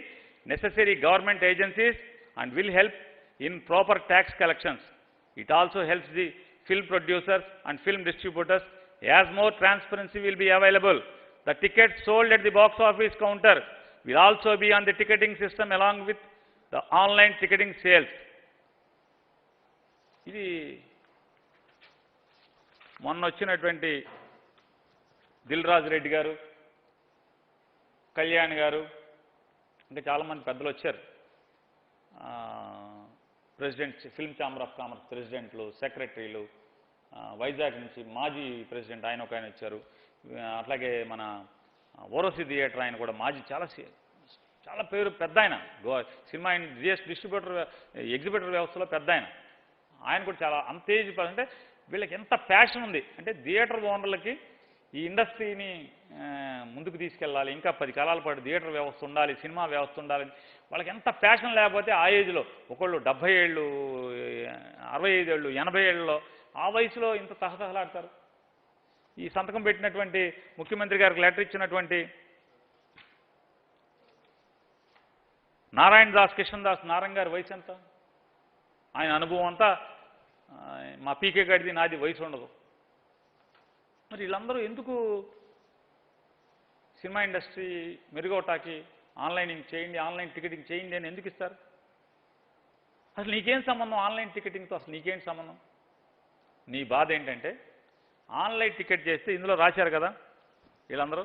necessary government agencies and will help in proper tax collections. It also helps the film producers and film distributors as more transparency will be available. The tickets sold at the box office counter will also be on the ticketing system along with the online ticketing sales. ఇది మొన్న వచ్చినటువంటి దిల్ రాజు రెడ్డి గారు, కళ్యాణ్ గారు, ఇంకా చాలామంది పెద్దలు వచ్చారు. President, film chamber of commerce ప్రెసిడెంట్లు, సెక్రటరీలు, వైజాగ్ నుంచి మాజీ ప్రెసిడెంట్ ఆయన ఒక ఆయన వచ్చారు. అట్లాగే మన ఓరోసి థియేటర్ ఆయన కూడా మాజీ, చాలా పేరు పెద్ద ఆయన, సినిమా డిస్ట్రిబ్యూటర్ ఎగ్జిబిటర్ వ్యవస్థలో పెద్ద ఆయన కూడా చాలా అంత ఏజ్. అంటే వీళ్ళకి ఎంత ప్యాషన్ ఉంది అంటే థియేటర్ ఓనర్లకి ఈ ఇండస్ట్రీని ముందుకు తీసుకెళ్ళాలి, ఇంకా 10 కాలాల పాటు థియేటర్ వ్యవస్థ ఉండాలి, సినిమా వ్యవస్థ ఉండాలని వాళ్ళకి ఎంత ప్యాషన్ లేకపోతే ఆ ఏజ్లో ఒకళ్ళు 70 ఏళ్ళు, 65 ఏళ్ళు, 80 ఏళ్ళలో ఆ వయసులో ఇంత తహతహలాడతారు. ఈ సంతకం పెట్టినటువంటి ముఖ్యమంత్రి గారికి లెటర్ ఇచ్చినటువంటి నారాయణ్ దాస్ కిషన్ దాస్ నారంగ్ గారి వయసు ఎంత? ఆయన అనుభవం అంతా మా పీకే గారిది నాది వయసు ఉండదు. మరి వీళ్ళందరూ ఎందుకు సినిమా ఇండస్ట్రీ మెరుగవటానికి ఆన్లైనింగ్ చేయండి, ఆన్లైన్ టికెటింగ్ చేయండి అని ఎందుకు ఇస్తారు? అసలు నీకేం సంబంధం ఆన్లైన్ టికెటింగ్తో? అసలు నీకేం సంబంధం? నీ బాధ ఏంటంటే ఆన్లైన్ టికెట్ చేస్తే ఇందులో రాశారు కదా వీళ్ళందరూ,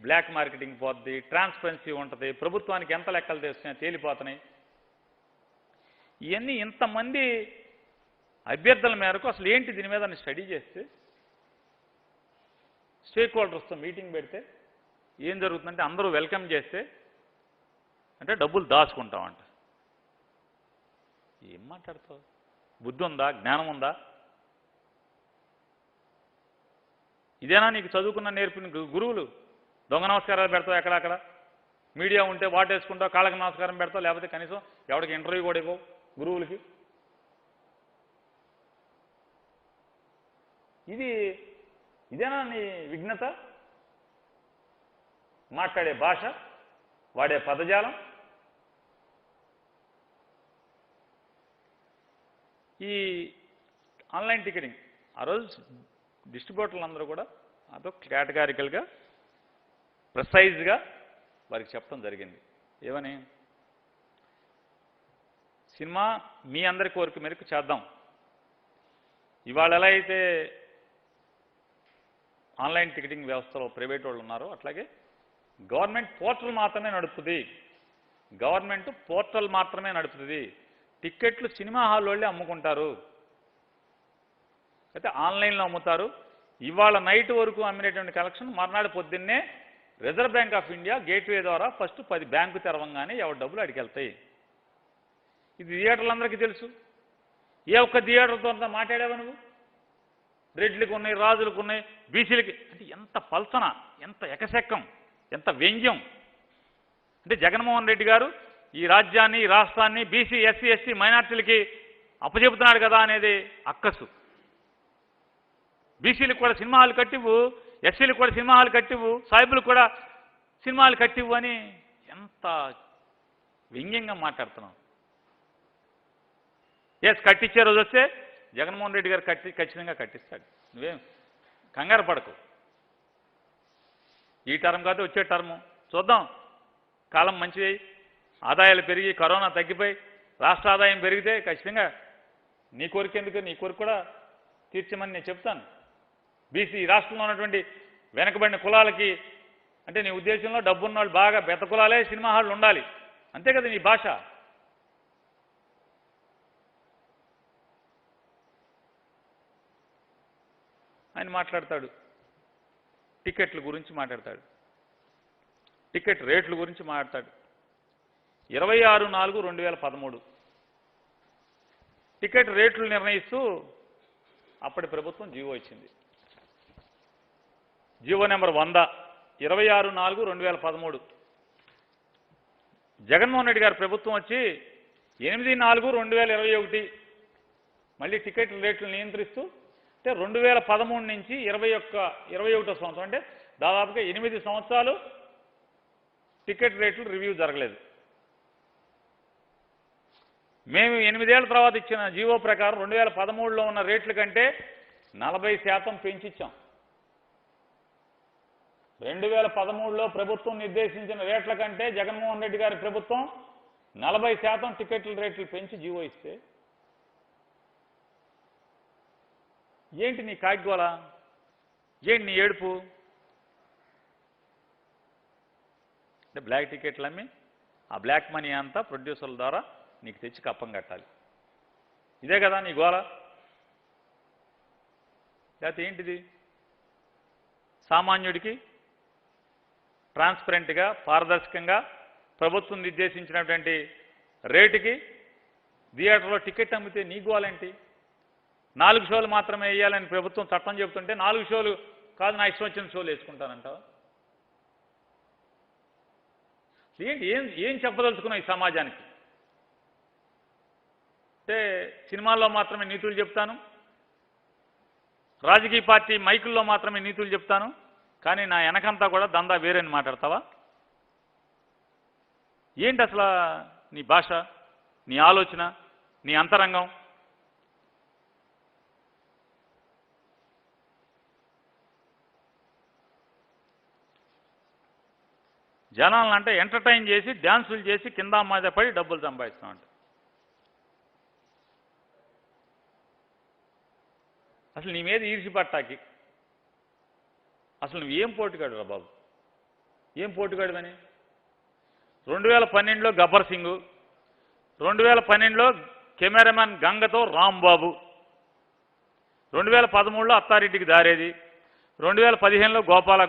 బ్లాక్ మార్కెటింగ్ పోద్ది, ట్రాన్స్పరెన్సీ ఉంటుంది, ప్రభుత్వానికి ఎంత లెక్కలు తెస్తున్నాయి తేలిపోతున్నాయి. ఇవన్నీ ఇంతమంది అభ్యర్థుల మేరకు అసలు ఏంటి దీని మీద స్టడీ చేస్తే, స్టేక్ హోల్డర్స్తో మీటింగ్ పెడితే ఏం జరుగుతుందంటే అందరూ వెల్కమ్ చేస్తే అంటే డబ్బులు దాచుకుంటామంట. ఏం మాట్లాడతావు? బుద్ధి ఉందా? జ్ఞానం ఉందా? ఇదేనా నీకు చదువుకున్న నేర్పిన గురువులు? దొంగ నమస్కారాలు పెడతావు ఎక్కడక్కడ, మీడియా ఉంటే వాటేసుకుంటావు, కాళ్ళకి నమస్కారం పెడతావు, లేకపోతే కనీసం ఎవరికి ఇంటర్వ్యూ కూడా ఇవ్వవు గురువులకి. ఇదేనా నీ విఘ్నత? మాట్లాడే భాష, వాడే పదజాలం. ఈ ఆన్లైన్ టికెటింగ్ ఆ రోజు డిస్ట్రిబ్యూటర్లు అందరూ కూడా అదో కేటగారికల్గా ప్రిసైజ్గా వారికి చెప్పడం జరిగింది. ఏమని? సినిమా మీ అందరి కోరిక మేరకు చేద్దాం. ఇవాళ ఎలా అయితే ఆన్లైన్ టికెటింగ్ వ్యవస్థలో ప్రైవేట్ వాళ్ళు ఉన్నారో అట్లాగే గవర్నమెంట్ పోర్టల్ మాత్రమే నడుపుతుంది. గవర్నమెంట్ పోర్టల్ మాత్రమే నడుపుతుంది. టిక్కెట్లు సినిమా హాల్ వాళ్ళే అమ్ముకుంటారు, అయితే ఆన్లైన్లో అమ్ముతారు. ఇవాళ నైట్ వరకు అమ్మినటువంటి కలెక్షన్ మర్నాడు పొద్దున్నే reserve bank of India gateway ద్వారా ఫస్ట్ 10 బ్యాంకు తెరవంగానే ఎవరి డబ్బులు అడిగి వెళ్తాయి. ఇది థియేటర్లందరికీ తెలుసు. ఏ ఒక్క థియేటర్తో అంతా మాట్లాడావా నువ్వు? రెడ్లకు ఉన్నాయి, రాజులకు ఉన్నాయి, బీసీలకి. అంటే ఎంత పల్సన, ఎంత ఎకశెక్కం, ఎంత వ్యంగ్యం. అంటే జగన్మోహన్ రెడ్డి గారు ఈ రాజ్యాన్ని, ఈ రాష్ట్రాన్ని బీసీ, ఎస్సీ, ఎస్టీ, మైనార్టీలకి అప్పచెబుతున్నాడు కదా అనేది అక్కసు. బీసీలకు కూడా సినిమా హాల్ కట్టివ్వు, ఎస్సీలకు కూడా సినిమా హాల్ కట్టివ్వు, సాయిబులకు కూడా సినిమా హాల్ కట్టివ్వు అని ఎంత వ్యంగ్యంగా మాట్లాడుతున్నావు. ఎస్, కట్టించే రోజు వస్తే జగన్మోహన్ రెడ్డి గారు ఖచ్చితంగా కట్టిస్తాడు. నువ్వేం కంగారు పడకు. ఈ టర్మ్ కాదు, వచ్చే టర్ము చూద్దాం. కాలం మంచిది, ఆదాయాలు పెరిగి కరోనా తగ్గిపోయి రాష్ట్ర ఆదాయం పెరిగితే ఖచ్చితంగా నీ కోరిక ఎందుకు, నీ కోరిక కూడా తీర్చమని నేను చెప్తాను. బీసీ రాష్ట్రంలో ఉన్నటువంటి వెనకబడిన కులాలకి, అంటే నీ ఉద్దేశంలో డబ్బున్న వాళ్ళు బాగా బెత్త కులాలే సినిమా హాళ్ళు ఉండాలి, అంతే కదా నీ భాష. ఆయన మాట్లాడతాడు, టికెట్ల గురించి మాట్లాడతాడు, టికెట్ రేట్ల గురించి మాట్లాడతాడు. 26/4/2013 టికెట్ రేట్లు నిర్ణయిస్తూ అప్పటి ప్రభుత్వం జీవో ఇచ్చింది. GO number 100 26/4/2013. జగన్మోహన్ రెడ్డి గారి ప్రభుత్వం వచ్చి 8/4/2021 మళ్ళీ టికెట్ రేట్లు నియంత్రిస్తూ, అంటే 2013 నుంచి 21వ సంవత్సరం, అంటే దాదాపుగా 8 సంవత్సరాలు టికెట్ రేట్లు రివ్యూ జరగలేదు. మేము 8 ఏళ్ల తర్వాత ఇచ్చిన జీవో ప్రకారం 2013లో ఉన్న రేట్ల కంటే 40% పెంచిచ్చాం. 2013లో ప్రభుత్వం నిర్దేశించిన రేట్ల కంటే జగన్మోహన్ రెడ్డి గారి ప్రభుత్వం 40% టికెట్ల రేట్లు పెంచి జీవో ఇస్తే ఏంటి నీ కాగ్గోల, ఏంటి నీ ఏడుపు? అంటే బ్లాక్ టికెట్లు అమ్మి ఆ బ్లాక్ మనీ అంతా ప్రొడ్యూసర్ల ద్వారా నీకు తెచ్చి కప్పం కట్టాలి, ఇదే కదా నీ గోల? లేకపోతే ఏంటిది? సామాన్యుడికి ట్రాన్స్పరెంట్గా, పారదర్శకంగా ప్రభుత్వం నిర్దేశించినటువంటి రేటుకి థియేటర్లో టికెట్ అమ్మితే నీ గోలేంటి? 4 షోలు మాత్రమే వేయాలని ప్రభుత్వం చట్టం చెబుతుంటే 4 షోలు కాదు, నా ఇష్టం వచ్చిన షోలు వేసుకుంటానంటావా? ఏంటి, ఏం చెప్పదలుచుకున్నావు ఈ సమాజానికి? అంటే సినిమాల్లో మాత్రమే నీతులు చెప్తాను, రాజకీయ పార్టీ మైకుల్లో మాత్రమే నీతులు చెప్తాను, కానీ నా వెనకంతా కూడా దందా వేరేని మాట్లాడతావా? ఏంటి అసలు నీ భాష, నీ ఆలోచన, నీ అంతరంగం? జనాలను అంటే ఎంటర్టైన్ చేసి డ్యాన్సులు చేసి కింద మీద పడి డబ్బులు సంపాదిస్తున్నాం అంట. అసలు నీ మీద ఈర్చి పట్టాకి అసలు నువ్వేం పోటుగాడు రా బాబు, ఏం పోటుగాడుదని? 2012లో గబ్బర్ సింగ్, 2012లో కెమెరామెన్ గంగతో రాంబాబు, 2013లో అత్తారెడ్డికి దారేది, 2015లో గోపాల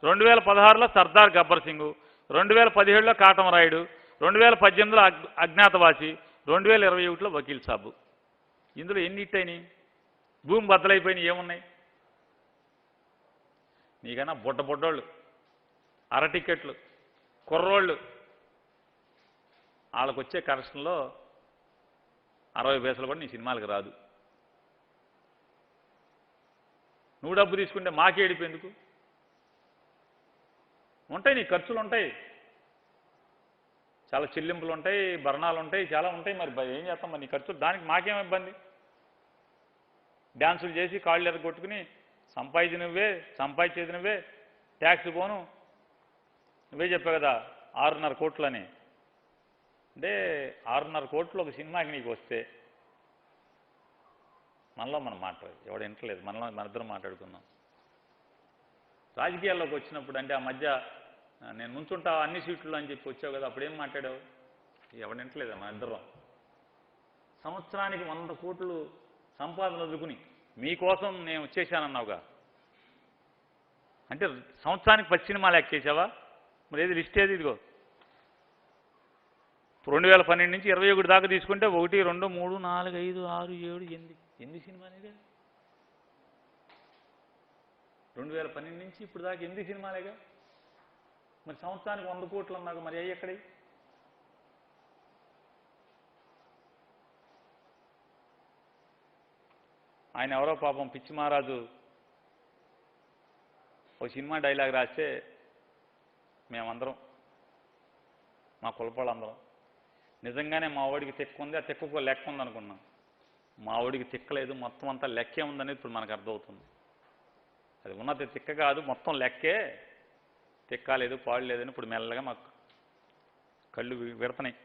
2016లో సర్దార్ గబ్బర్ సింగ్, 2017లో కాటమరాయుడు, 2018లో అజ్ఞాతవాసి, 2021లో వకీల్ సాబు. ఇందులో ఎన్ని హిట్ అయినాయి? భూమి బద్దలైపోయినాయి, ఏమున్నాయి? నీకన్నా బుడ్డోళ్ళు, అర టికెట్లు, కుర్రోళ్ళు, వాళ్ళకు వచ్చే కరెక్షన్లో 60 పైసలు కూడా నీ సినిమాలకు రాదు. నువ్వు డబ్బు తీసుకుంటే మాకేడిపు ఎందుకు? ఉంటాయి, నీ ఖర్చులు ఉంటాయి, చాలా చెల్లింపులు ఉంటాయి, భరణాలు ఉంటాయి, చాలా ఉంటాయి. మరి ఏం చేస్తాం? మరి నీ ఖర్చులు దానికి మాకేం ఇబ్బంది? డ్యాన్సులు చేసి కాళ్ళు ఎరగొట్టుకుని సంపాదించేది నువ్వే, ట్యాక్స్ పోను నువ్వే చెప్పావు కదా 6.5 కోట్లని. అంటే 6.5 కోట్లు ఒక సినిమాకి నీకు వస్తే మనలో మనం మాట్లాడు, ఎవడు వింటలేదు, మన ఇద్దరం మాట్లాడుకుందాం. రాజకీయాల్లోకి వచ్చినప్పుడు అంటే ఆ మధ్య నేను నుంచుంటా అన్ని సీట్లు అని చెప్పి వచ్చావు కదా, అప్పుడేం మాట్లాడావు? ఎవడు వింటలేదా? మన ఇద్దరం సంవత్సరానికి 100 కోట్లు సంపాదన వదులుకుని మీకోసం నేను వచ్చేసానన్నావుగా. అంటే సంవత్సరానికి 10 సినిమాలు ఎక్కేసావా? మరి ఏది లిస్ట్ ఏది? ఇదిగో 2012 నుంచి 21 దాకా తీసుకుంటే 1, 2, 3, 4, 5, 6, 7, 8 సినిమాలు ఇదే. 2012 నుంచి ఇప్పుడు దాకా 8 సినిమాలేగా. మరి సంవత్సరానికి 100 కోట్లు అన్నాక మరి అయ్యి ఎక్కడి? ఆయన ఎవరో పాపం పిచ్చి మహారాజు ఓ సినిమా డైలాగ్ రాస్తే మేమందరం మా కులపాళ్ళందరం నిజంగానే మా వాడికి తిక్క ఉంది, ఆ తిక్కకు లెక్క ఉంది అనుకున్నాం. మా వాడికి తిక్కలేదు, మొత్తం అంతా లెక్కే ఉందనేది ఇప్పుడు మనకు అర్థమవుతుంది. అది ఉన్నది తిక్క కాదు, మొత్తం లెక్కే, తిక్క లేదు పాడు లేదని ఇప్పుడు మెల్లగా మాకు కళ్ళు విడతనాయి.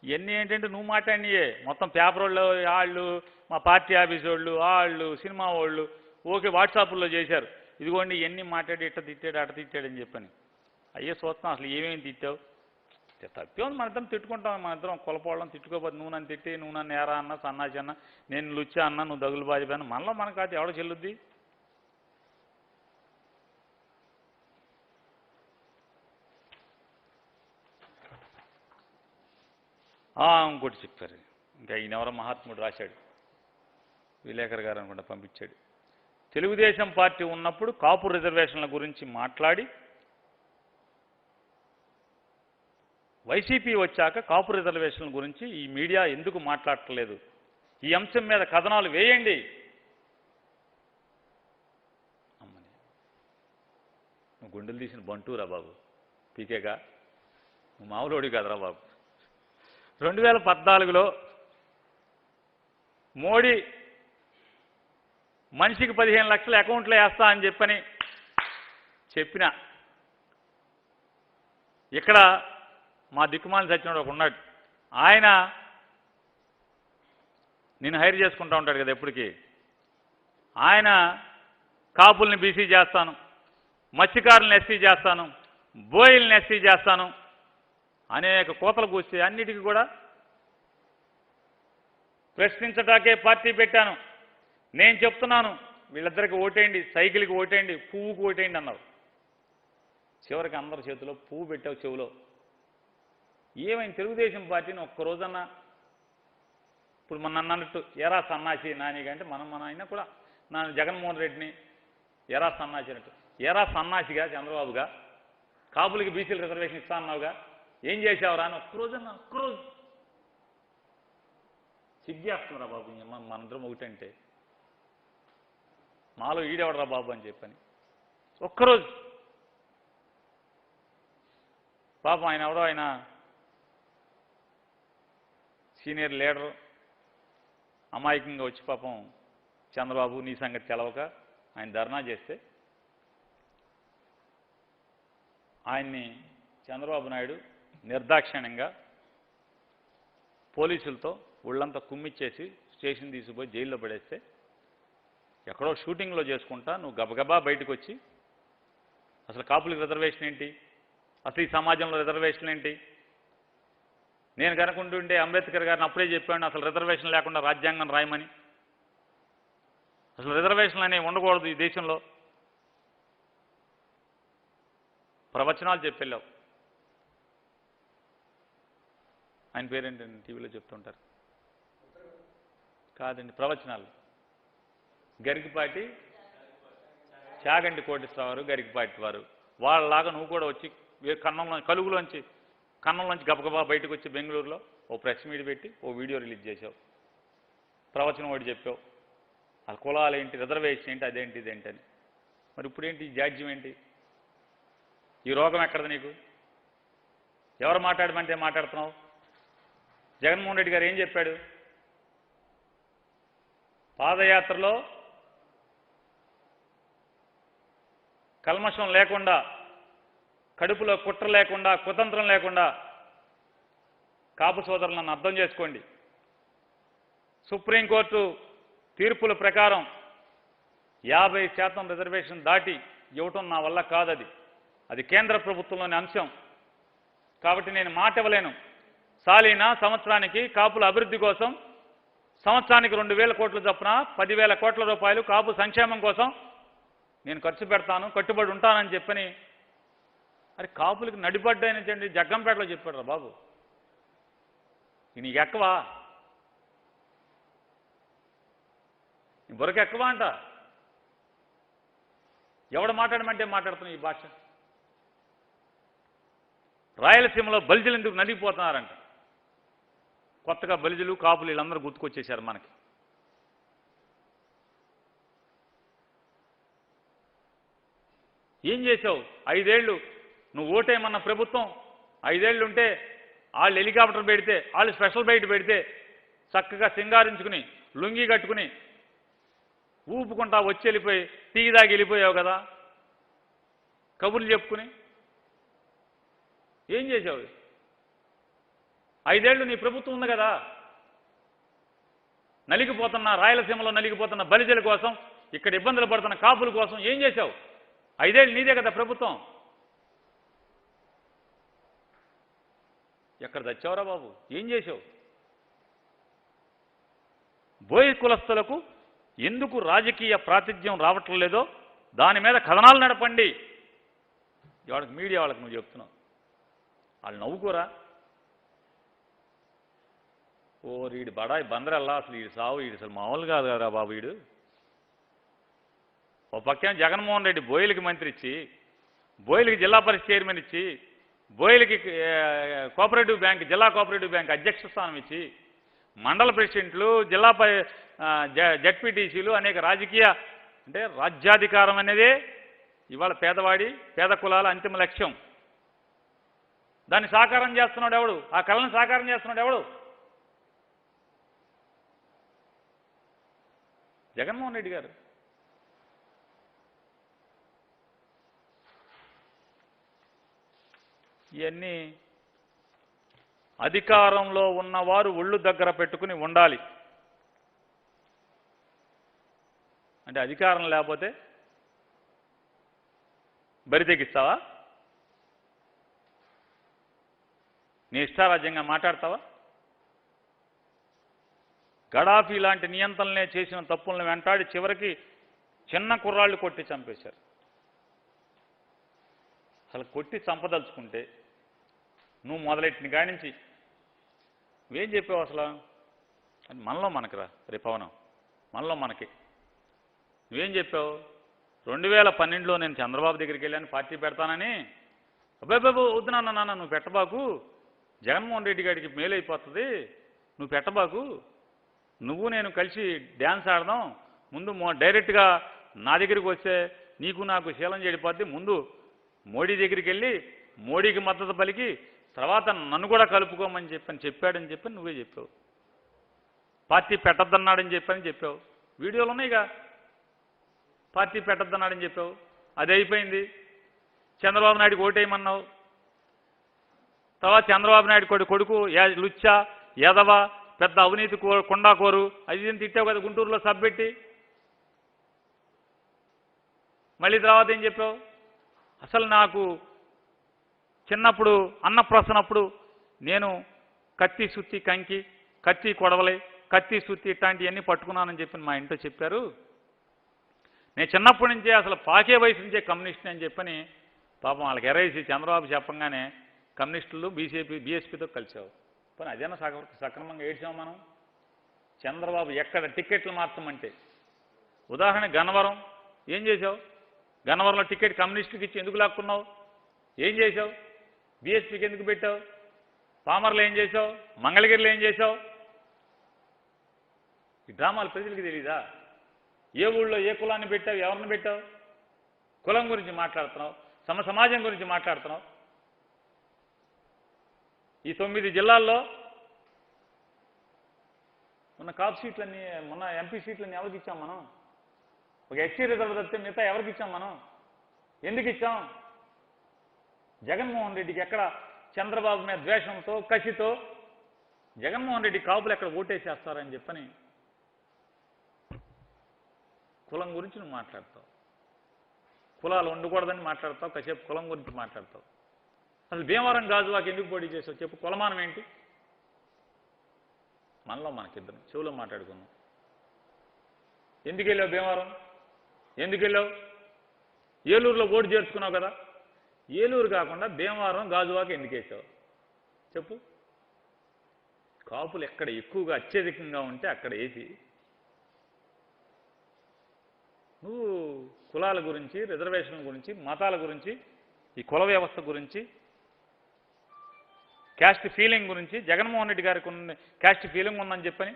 ఇవన్నీ ఏంటంటే నువ్వు మాట్లాడినయే మొత్తం పేపర్ వాళ్ళు, మా పార్టీ ఆఫీస్ వాళ్ళు, సినిమా వాళ్ళు ఓకే వాట్సాప్లో చేశారు. ఇదిగోండి ఇవన్నీ మాట్లాడి ఇట్ట తిట్టాడు అట్ట తిట్టాడని చెప్పని. అయ్యే చూస్తాం అసలు ఏమేమి తిట్టావు? తప్పే ఉంది, మన ఇద్దరం తిట్టుకుంటాం, మన ఇద్దరం కులపోవడం. తిట్టుకోకపోతే నువ్వు నన్ను తిట్టి, నువ్వు నన్ను ఏరా అన్నా, సన్నాసి అన్నా, నేను లుచ్చా అన్నా, నువ్వు దగులు బాజిపోయినా మనలో మనకు అది ఎవడ చెల్లుద్ది? ఇంకోటి చెప్పారు, ఇంకా ఈయనెవరో మహాత్ముడు రాశాడు, విలేకర్ గారు అనుకుంటా పంపించాడు. తెలుగుదేశం పార్టీ ఉన్నప్పుడు కాపు రిజర్వేషన్ల గురించి మాట్లాడి వైసీపీ వచ్చాక కాపు రిజర్వేషన్ల గురించి ఈ మీడియా ఎందుకు మాట్లాడట్లేదు? ఈ అంశం మీద కథనాలు వేయండి. అమ్మని నువ్వు గుండెలు తీసిన బంటూరా బాబు, పీకేగా నువ్వు మామూలుడి కదరా బాబు. 2014లో మోడీ మనిషికి 15 లక్షల అకౌంట్లో వేస్తా అని చెప్పిన ఇక్కడ మా దిక్కుమాలి సచ్చినోడు ఒక ఉన్నాడు, ఆయన నేను హైర్ చేసుకుంటా ఉంటాడు కదా ఎప్పటికీ. ఆయన కాపుల్ని బీసీ చేస్తాను, మత్స్యకారులను ఎస్సీ చేస్తాను, బోయిల్ని ఎస్సీ చేస్తాను అనేక కోతలు కూస్తే అన్నిటికీ కూడా ప్రశ్నించటాకే పార్టీ పెట్టాను. నేను చెప్తున్నాను వీళ్ళిద్దరికి ఓటేయండి, సైకిల్కి ఓటేయండి, పువ్వుకి ఓటేయండి అన్నారు. చివరికి అందరి చేతిలో పువ్వు పెట్టావు చెవులో. ఏమైంది? తెలుగుదేశం పార్టీని ఒక్కరోజన్నా ఇప్పుడు మన అన్నట్టు ఎరా సన్నాసి నానిగా అంటే మన అయినా కూడా నా జగన్మోహన్ రెడ్డిని ఎరా సన్నాసి అన్నట్టు, ఎరా సన్నాసిగా చంద్రబాబుగా కాపులకి బీసీలు రిజర్వేషన్ ఇస్తా అన్నావుగా, ఏం చేసావురా అని ఒక్కరోజన్నా ఒక్కరోజు సిగ్గేస్తున్నారా బాబు? మనందరం ఒకటంటే మాలో ఈడెవడరా బాబు అని చెప్పని ఒక్కరోజు. పాపం ఆయన ఎవడో ఆయన సీనియర్ లీడరు అమాయకంగా వచ్చి పాపం చంద్రబాబు నీ సంగతి తెలవక ఆయన ధర్నా చేస్తే ఆయన్ని చంద్రబాబు నాయుడు నిర్దాక్షిణ్యంగా పోలీసులతో ఒళ్ళంతా కుమ్మిచ్చేసి స్టేషన్ తీసుకుపోయి జైల్లో పడేస్తే ఎక్కడో షూటింగ్లో చేసుకుంటా నువ్వు గబగబా బయటకు వచ్చి అసలు కాపులకు రిజర్వేషన్ ఏంటి, అసలు ఈ సమాజంలో రిజర్వేషన్ ఏంటి, నేను కనుకుంటుంటే అంబేద్కర్ గారిని అప్పుడే చెప్పాను అసలు రిజర్వేషన్ లేకుండా రాజ్యాంగం రాయమని, అసలు రిజర్వేషన్లు అనేవి ఉండకూడదు ఈ దేశంలో, ప్రవచనాలు చెప్పెళ్ళావు. ఆయన పేరేంటండి టీవీలో చెప్తుంటారు కాదండి, ప్రవచనాలు. గరికిపాటి చాగంటి కోటేశ్వరరావు వారు, గరికిపాటి వారు వాళ్ళలాగా నువ్వు కూడా వచ్చి కన్నంలోంచి గబగబా బయటకు వచ్చి బెంగళూరులో ఓ ప్రెస్ మీట్ పెట్టి ఓ వీడియో రిలీజ్ చేసావు, ప్రవచనం ఒకటి చెప్పావు. ఆ కులాలు ఏంటి, రిజర్వేషన్ ఏంటి, అదేంటి ఇదేంటని. మరి ఇప్పుడు ఏంటి ఈ జాడ్యం ఏంటి? ఈ రోగం ఎక్కడది నీకు? ఎవరు మాట్లాడమంటే మాట్లాడుతున్నావు? జగన్మోహన్ రెడ్డి గారు ఏం చెప్పాడు? పాదయాత్రలో కల్మషం లేకుండా, కడుపులో కుట్ర లేకుండా, కుతంత్రం లేకుండా కాపు సోదరులను అర్థం చేసుకోండి. సుప్రీంకోర్టు తీర్పుల ప్రకారం 50% రిజర్వేషన్ దాటి ఇవ్వటం నా వల్ల కాదది. అది కేంద్ర ప్రభుత్వంలోని అంశం. కాబట్టి నేను మాట ఇవ్వలేను. సాలీనా సంవత్సరానికి కాపుల అభివృద్ధి కోసం సంవత్సరానికి 2,000 కోట్ల చొప్పున 10,000 కోట్ల రూపాయలు కాపు సంక్షేమం కోసం నేను ఖర్చు పెడతాను, కట్టుబడి ఉంటానని చెప్పని అరే కాపులకు నడిపడ్డాయని జగ్గంపేటలో చెప్పాడు రా బాబు. నీకు ఎక్కవా? నీ బుర్రకు ఎక్కవా అంట? ఎవడు మాట్లాడమంటే మాట్లాడుతున్నావు ఈ భాష? రాయలసీమలో బలిజలు ఎందుకు నలిగిపోతున్నారంట? కొత్తగా బలిజలు, కాపులు వీళ్ళందరూ గుర్తుకొచ్చేశారు మనకి. ఏం చేసావు? 5 ఏళ్ళు నువ్వు ఓటేమన్న ప్రభుత్వం 5 ఏళ్ళు ఉంటే వాళ్ళు హెలికాప్టర్ పెడితే, వాళ్ళు స్పెషల్ బైట్ పెడితే చక్కగా సింగారించుకుని లుంగి కట్టుకుని ఊపుకుంటా వచ్చి వెళ్ళిపోయి టీ దాగి వెళ్ళిపోయావు కదా కబుర్లు చెప్పుకుని. ఏం చేసావు? 5 ఏళ్ళు నీ ప్రభుత్వం ఉంది కదా. నలిగిపోతున్న రాయలసీమలో నలిగిపోతున్న బలిజల కోసం, ఇక్కడ ఇబ్బందులు పడుతున్న కాపుల కోసం ఏం చేశావు? 5 ఏళ్ళు నీదే కదా ప్రభుత్వం. ఎక్కడ తెచ్చావురా బాబు? ఏం చేశావు? బోయి కులస్తులకు ఎందుకు రాజకీయ ప్రాతిథ్యం రావటం లేదో దాని మీద కథనాలు నడపండి. వాళ్ళకి మీడియా వాళ్ళకి నువ్వు చెప్తున్నావు. వాళ్ళు నవ్వుకోరా? ఓ వీడు బడాయి బందరల్లా, అసలు వీడు సావు, వీడు అసలు మామూలు కాదు కదా బాబు వీడు. ఓ పక్కన జగన్మోహన్ రెడ్డి బోయిలకి మంత్రి ఇచ్చి, బోయిలకి జిల్లా పరిషత్ చైర్మన్ ఇచ్చి, బోయిలకి కోఆపరేటివ్ బ్యాంక్, జిల్లా కోఆపరేటివ్ బ్యాంక్ అధ్యక్ష స్థానం ఇచ్చి, మండల ప్రెసిడెంట్లు, జిల్లా జడ్పీటీసీలు, అనేక రాజకీయ అంటే రాజ్యాధికారం అనేదే ఇవాళ పేదవాడి, పేద కులాల అంతిమ లక్ష్యం. దాన్ని సాకారం చేస్తున్నాడు ఎవడు? ఆ కళను సాకారం చేస్తున్నాడు ఎవడు? జగన్మోహన్ రెడ్డి గారు. ఇవన్నీ అధికారంలో ఉన్నవారు ఒళ్ళు దగ్గర పెట్టుకుని ఉండాలి. అంటే అధికారం లేకపోతే బరి తెగిస్తావా? నీ ఇష్టారాజ్యంగా మాట్లాడతావా? గడాఫీ లాంటి నియంత్రణలే చేసిన తప్పులను వెంటాడి చివరికి చిన్న కుర్రాళ్ళు కొట్టి చంపేశారు. అసలు కొట్టి చంపదలుచుకుంటే నువ్వు మొదలెట్టిన కాడి నుంచి నువ్వేం చెప్పావు అసలు? అది మనలో మనకురా రే పవనం, మనలో మనకి. నువ్వేం చెప్పావు? 2012లో నేను చంద్రబాబు దగ్గరికి వెళ్ళాను పార్టీ పెడతానని. అబ్బాయి బాబు వద్దు నాన్న, నువ్వు పెట్టబాకు, జగన్మోహన్ రెడ్డి గారికి మేలు అయిపోతుంది, నువ్వు పెట్టబాకు, నువ్వు నేను కలిసి డ్యాన్స్ ఆడదాం, ముందు డైరెక్ట్గా నా దగ్గరికి వస్తే నీకు నాకు శీలం చెడిపోద్ది, ముందు మోడీ దగ్గరికి వెళ్ళి మోడీకి మద్దతు పలికి తర్వాత నన్ను కూడా కలుపుకోమని చెప్పాడని చెప్పి నువ్వే చెప్పావు. పార్టీ పెట్టద్దన్నాడని చెప్పావు. వీడియోలు ఉన్నాయిగా, పార్టీ పెట్టద్దన్నాడని చెప్పావు. అది అయిపోయింది. చంద్రబాబు నాయుడుకి ఓటేయమన్నావు. తర్వాత చంద్రబాబు నాయుడు కొడుకు లుచ్చా యాదవ పెద్ద అవినీతి కొండాకోరు అది తిట్టావు కదా గుంటూరులో సబ్బెట్టి. మళ్ళీ తర్వాత ఏం చెప్పావు? అసలు నాకు చిన్నప్పుడు అన్నప్రాసనప్పుడు నేను కత్తి సుత్తి కంకి, కత్తి కొడవలే, కత్తి సుత్తి ఇట్లాంటివన్నీ పట్టుకున్నానని చెప్పి మా ఇంట్లో చెప్పారు. నేను చిన్నప్పటి నుంచే అసలు పాకే వయసు నుంచే కమ్యూనిస్ట్ అని చెప్పని పాపం వాళ్ళకి ఎరైసి చంద్రబాబు చెప్పంగానే కమ్యూనిస్టులు బీఎస్పీతో కలిసావు. కానీ అదేనా సక్రమంగా ఏడ్చాము మనం? చంద్రబాబు ఎక్కడ టికెట్లు మార్చమంటే, ఉదాహరణ గన్నవరం ఏం చేశావు? గన్నవరంలో టికెట్ కమ్యూనిస్టుకి ఇచ్చి ఎందుకు లాక్కున్నావు? ఏం చేశావు? బీఎస్పీకి ఎందుకు పెట్టావు? పామర్లో ఏం చేశావు? మంగళగిరిలో ఏం చేశావు? ఈ డ్రామాలు ప్రజలకు తెలీదా? ఏ ఊళ్ళో ఏ కులాన్ని పెట్టావు, ఎవరిని పెట్టావు? కులం గురించి మాట్లాడుతున్నావు, సమాజం గురించి మాట్లాడుతున్నావు. ఈ 9 జిల్లాల్లో ఉన్న కాపు సీట్లన్నీ, మొన్న ఎంపీ సీట్లన్నీ ఎవరికి ఇచ్చాం మనం? ఒక ఎస్సీ రిజర్వ్ తప్పితే మిగతా ఎవరికి ఇచ్చాం మనం? ఎందుకు ఇచ్చాం? జగన్మోహన్ రెడ్డికి ఎక్కడ చంద్రబాబు మీద ద్వేషంతో, కసితో జగన్మోహన్ రెడ్డి కాపులు ఎక్కడ ఓటేసేస్తారని చెప్పని కులం గురించి నువ్వు మాట్లాడతావు. కులాలు ఉండకూడదని మాట్లాడతావు, కాసేపు కులం గురించి మాట్లాడతావు. అసలు భీమవరం గాజువాకి ఎందుకు పోటీ చేసావు చెప్పు? కులమానం ఏంటి? మనలో మనకిద్దరం చెవులో మాట్లాడుకున్నాం. ఎందుకు వెళ్ళావు భీమవరం? ఎందుకు వెళ్ళావు? ఏలూరులో ఓటు చేర్చుకున్నావు కదా, ఏలూరు కాకుండా భీమవరం గాజువాకి ఎందుకు వేసావు చెప్పు? కాపులు ఎక్కడ ఎక్కువగా అత్యధికంగా ఉంటే అక్కడ వేసి నువ్వు కులాల గురించి, రిజర్వేషన్ల గురించి, మతాల గురించి, ఈ కుల వ్యవస్థ గురించి, క్యాస్ట్ ఫీలింగ్ గురించి, జగన్మోహన్ రెడ్డి గారికి ఉన్న క్యాస్ట్ ఫీలింగ్ ఉందని చెప్పని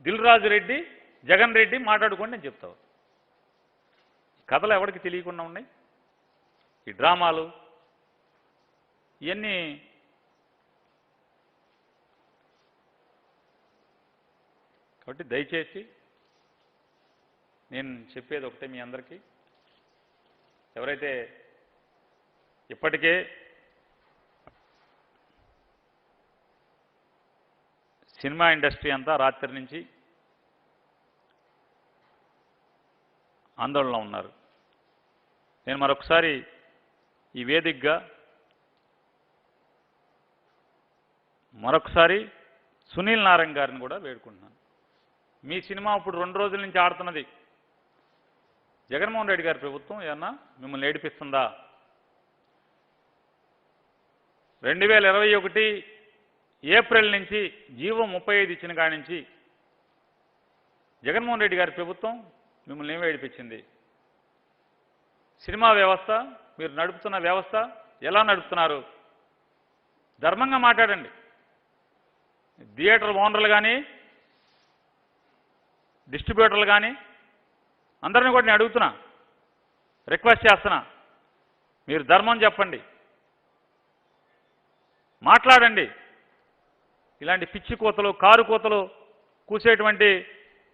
దిల్ రాజు రెడ్డి, జగన్ రెడ్డి మాట్లాడుకోండి నేను చెప్తావు. కథలు ఎవరికి తెలియకుండా ఉన్నాయి, ఈ డ్రామాలు ఇవన్నీ. కాబట్టి దయచేసి నేను చెప్పేది ఒకటే మీ అందరికీ, ఎవరైతే ఇప్పటికే సినిమా ఇండస్ట్రీ అంతా రాత్రి నుంచి ఆందోళనలో ఉన్నారు, నేను మరొకసారి ఈ వేదికగా మరొకసారి సునీల్ నారాయణ గారిని కూడా వేడుకుంటున్నాను. మీ సినిమా ఇప్పుడు 2 రోజుల నుంచి ఆడుతున్నది. జగన్మోహన్ రెడ్డి గారి ప్రభుత్వం ఏమన్నా మిమ్మల్ని ఏడిపిస్తుందా? 2021 ఏప్రిల్ నుంచి జీవో 35 ఇచ్చిన కాడి నుంచి జగన్మోహన్ రెడ్డి గారి ప్రభుత్వం మిమ్మల్ని ఏమి ఏడిపించింది? సినిమా వ్యవస్థ, మీరు నడుపుతున్న వ్యవస్థ ఎలా నడుపుతున్నారు? ధర్మంగా మాట్లాడండి. థియేటర్ ఓనర్లు కానీ, డిస్ట్రిబ్యూటర్లు కానీ అందరినీ కూడా నేను అడుగుతున్నా, రిక్వెస్ట్ చేస్తున్నా, మీరు ధర్మం చెప్పండి, మాట్లాడండి. ఇలాంటి పిచ్చి కోతలు, కారు కోతలు కూసేటువంటి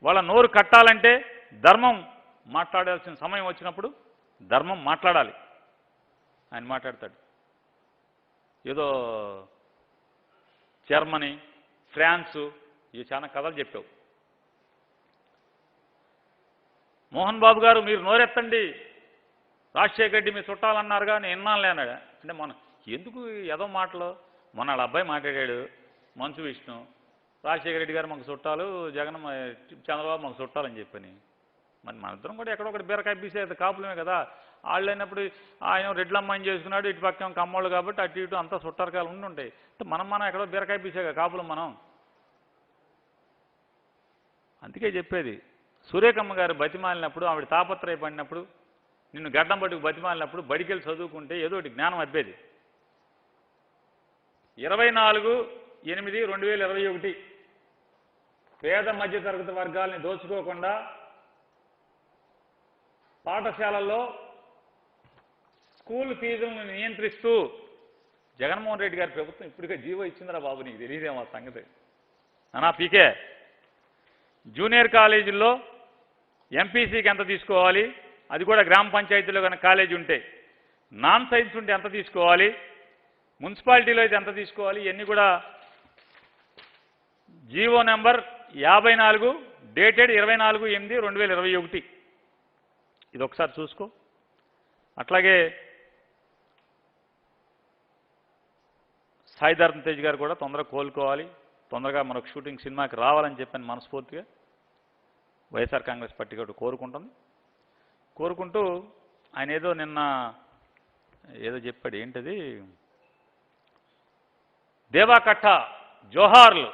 వాళ్ళ నోరు కట్టాలంటే ధర్మం మాట్లాడాల్సిన సమయం వచ్చినప్పుడు ధర్మం మాట్లాడాలి. ఆయన మాట్లాడతాడు. ఏదో జర్మనీ, ఫ్రాన్సు ఇవి చాలా కథలు చెప్పావు. మోహన్ బాబు గారు మీరు నోరెత్తండి, రాజశేఖర రెడ్డి మీ చుట్టాలన్నారుగా, నేను విన్నానులే అన్నాడు. అంటే మన ఎందుకు ఏదో మాటలు? మొన్న వాళ్ళ అబ్బాయి మాట్లాడాడు, మంచు విష్ణు, రాజశేఖర రెడ్డి గారు మాకు చుట్టాలు, చంద్రబాబు మాకు చుట్టాలని చెప్పని. మరి మనిద్దరం కూడా ఎక్కడొకటి బీరకాయ బీసేది కాపులమే కదా. వాళ్ళు అయినప్పుడు ఆయన రెడ్లమ్మాయిని చేసుకున్నాడు, ఇటు పక్కన కమ్మోళ్ళు కాబట్టి అటు ఇటు అంతా చుట్టారకాలు ఉండి ఉంటాయి. మనం ఎక్కడో బీరకాయ బీసేగా కాపులు మనం. అందుకే చెప్పేది, సూర్యకమ్మ గారు బతిమాలినప్పుడు, ఆవిడ తాపత్రయపడినప్పుడు, నిన్ను గడ్డం పట్టుకు బతిమాలినప్పుడు బడికెళ్ళి చదువుకుంటే ఏదో ఒకటి జ్ఞానం అబ్బేది. 24/8/2021 పేద మధ్యతరగతి వర్గాల్ని దోచుకోకుండా పాఠశాలల్లో స్కూల్ ఫీజులను నియంత్రిస్తూ జగన్మోహన్ రెడ్డి గారి ప్రభుత్వం ఇప్పటికే జీవో ఇచ్చిందిరా బాబు, నీకు తెలియదేమో సంగతి. అనా పీకే జూనియర్ కాలేజీల్లో ఎంపీసీకి ఎంత తీసుకోవాలి, అది కూడా గ్రామ పంచాయతీలో కనుక కాలేజీ ఉంటే, నాన్ సైన్స్ ఉంటే ఎంత తీసుకోవాలి, మున్సిపాలిటీలో అయితే ఎంత తీసుకోవాలి, ఇవన్నీ కూడా జీవో నెంబర్ 54 డేటెడ్ 24/8/2021. ఇది ఒకసారి చూసుకో. అట్లాగే సాయిధర్మ తేజ్ గారు కూడా తొందరగా కోలుకోవాలి, తొందరగా మనకు షూటింగ్ సినిమాకి రావాలని చెప్పని మనస్ఫూర్తిగా వైఎస్ఆర్ కాంగ్రెస్ పార్టీ కూడా కోరుకుంటుంది. కోరుకుంటూ ఆయన ఏదో నిన్న ఏదో చెప్పాడు, ఏంటది, దేవాకట్ట జోహార్లు.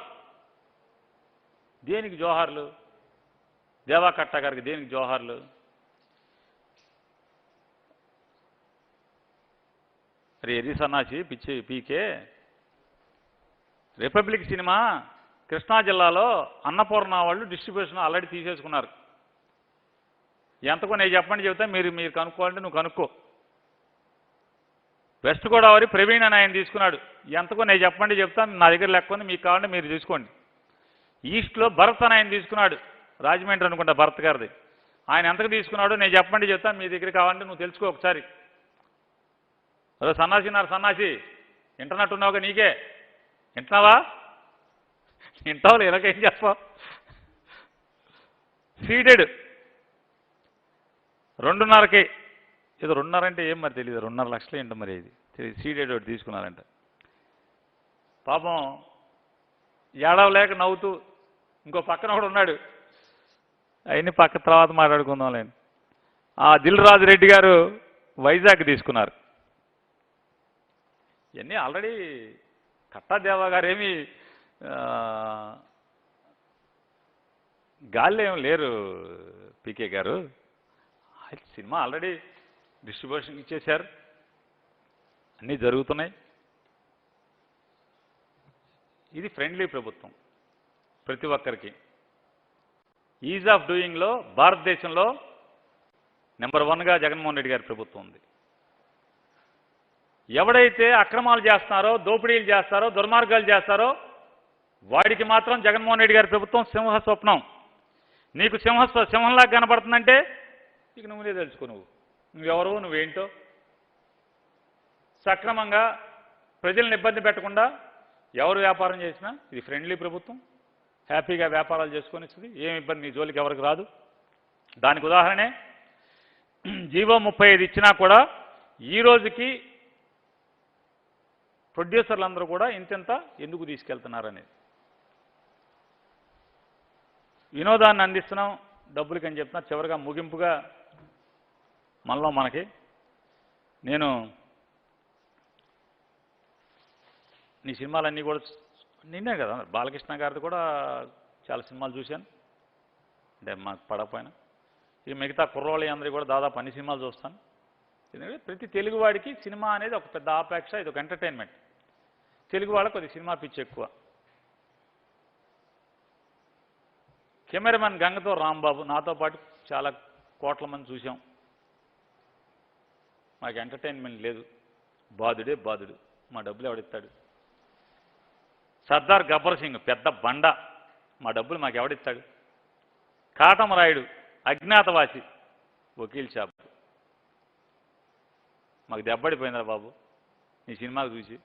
దేనికి జోహార్లు? దేవాకట్ట గారికి దేనికి జోహార్లు? అరే ఎర్రి సన్నాసి పిచ్చి పీకే, రిపబ్లిక్ సినిమా కృష్ణా జిల్లాలో అన్నపూర్ణ వాళ్ళు డిస్ట్రిబ్యూషన్ ఆల్రెడీ తీసేసుకున్నారు. ఎంతకో నేను చెప్పండి చెబుతా, మీరు కనుక్కోవాలంటే నువ్వు కనుక్కో. వెస్ట్ గోదావరి ప్రవీణ్ అని ఆయన తీసుకున్నాడు. ఎంతకో నేను చెప్పండి చెప్తాను, నా దగ్గర లెక్క ఉంది, మీకు కావాలంటే మీరు తీసుకోండి. ఈస్ట్లో భరత్ అని ఆయన తీసుకున్నాడు, రాజమండ్రి అనుకుంటా భరత్ గారిది. ఆయన ఎంతకు తీసుకున్నాడో నేను చెప్పండి చెప్తాను, మీ దగ్గర కావాలంటే నువ్వు తెలుసుకో ఒకసారి. అదో సన్నాసి నారు సన్నాసి, ఇంటర్నెట్ ఉన్నావుగా నీకే, వింటున్నావా? వింటావు ఇలాగేం చెప్పావు? సీడెడ్ 2.5కి, ఏదో 2.5 అంటే ఏం మరి తెలియదు, 2.5 లక్షలు ఏంటో మరి ఇది సీడెడ్ ఒకటి తీసుకున్నారంట. పాపం ఏడవలేక నవ్వుతూ ఇంకో పక్కన ఒకడు ఉన్నాడు, అవన్నీ పక్క తర్వాత మాట్లాడుకుందాం లేండి. ఆ దిల్ రాజు రెడ్డి గారు వైజాగ్ తీసుకున్నారు. ఇవన్నీ ఆల్రెడీ కట్టాదేవా గారు ఏమి గాల్లో ఏమి లేరు పీకే గారు, సినిమా ఆల్రెడీ డిస్ట్రిబ్యూషన్ ఇచ్చేశారు, అన్నీ జరుగుతున్నాయి. ఇది ఫ్రెండ్లీ ప్రభుత్వం, ప్రతి ఒక్కరికి ఈజ్ ఆఫ్ డూయింగ్లో భారతదేశంలో నెంబర్ 1గా జగన్మోహన్ రెడ్డి గారి ప్రభుత్వం ఉంది. ఎవడైతే అక్రమాలు చేస్తున్నారో, దోపిడీలు చేస్తారో, దుర్మార్గాలు చేస్తారో వాడికి మాత్రం జగన్మోహన్ రెడ్డి గారి ప్రభుత్వం సింహ స్వప్నం. నీకు సింహంలాగా కనపడుతుందంటే ఇక నువ్వులే తెలుసుకో, నువ్వెవరో నువ్వేంటో. సక్రమంగా ప్రజలను ఇబ్బంది పెట్టకుండా ఎవరు వ్యాపారం చేసినా ఇది ఫ్రెండ్లీ ప్రభుత్వం, హ్యాపీగా వ్యాపారాలు చేసుకొని ఇస్తుంది, ఏం ఇబ్బంది నీ జోలికి ఎవరికి రాదు. దానికి ఉదాహరణే జీవో 35 ఇచ్చినా కూడా ఈ రోజుకి ప్రొడ్యూసర్లందరూ కూడా ఇంతెంత ఎందుకు తీసుకెళ్తున్నారనేది. వినోదాన్ని అందిస్తున్నాం డబ్బులకి అని చెప్తున్నా. చివరిగా ముగింపుగా మనలో మనకి నేను నీ సినిమాలన్నీ కూడా నిన్నే కదా, బాలకృష్ణ గారిది కూడా చాలా సినిమాలు చూశాను, అంటే మాకు పడకపోయినా. ఇక మిగతా కుర్రోళ్ళ అందరికీ కూడా దాదాపు అన్ని సినిమాలు చూస్తాను. ఎందుకంటే ప్రతి తెలుగువాడికి సినిమా అనేది ఒక పెద్ద ఆపేక్ష, ఇది ఒక ఎంటర్టైన్మెంట్. తెలుగు వాళ్ళకి కొద్ది సినిమా పిచ్చి ఎక్కువ. కెమెరామెన్ గంగతో రాంబాబు, నాతో పాటు చాలా కోట్ల మంది చూసాం. మాకు ఎంటర్టైన్మెంట్ లేదు, బాధుడే బాధుడు, మా డబ్బులు ఎవడిస్తాడు. సర్దార్ గబ్బర్ సింగ్ పెద్ద బండ, మా డబ్బులు మాకు ఎవడిస్తాడు. కాటమరాయుడు అజ్ఞాతవాసి, వకీల్ షాప్, మాకు దెబ్బడిపోయిందా బాబు నీ సినిమాలు చూసి.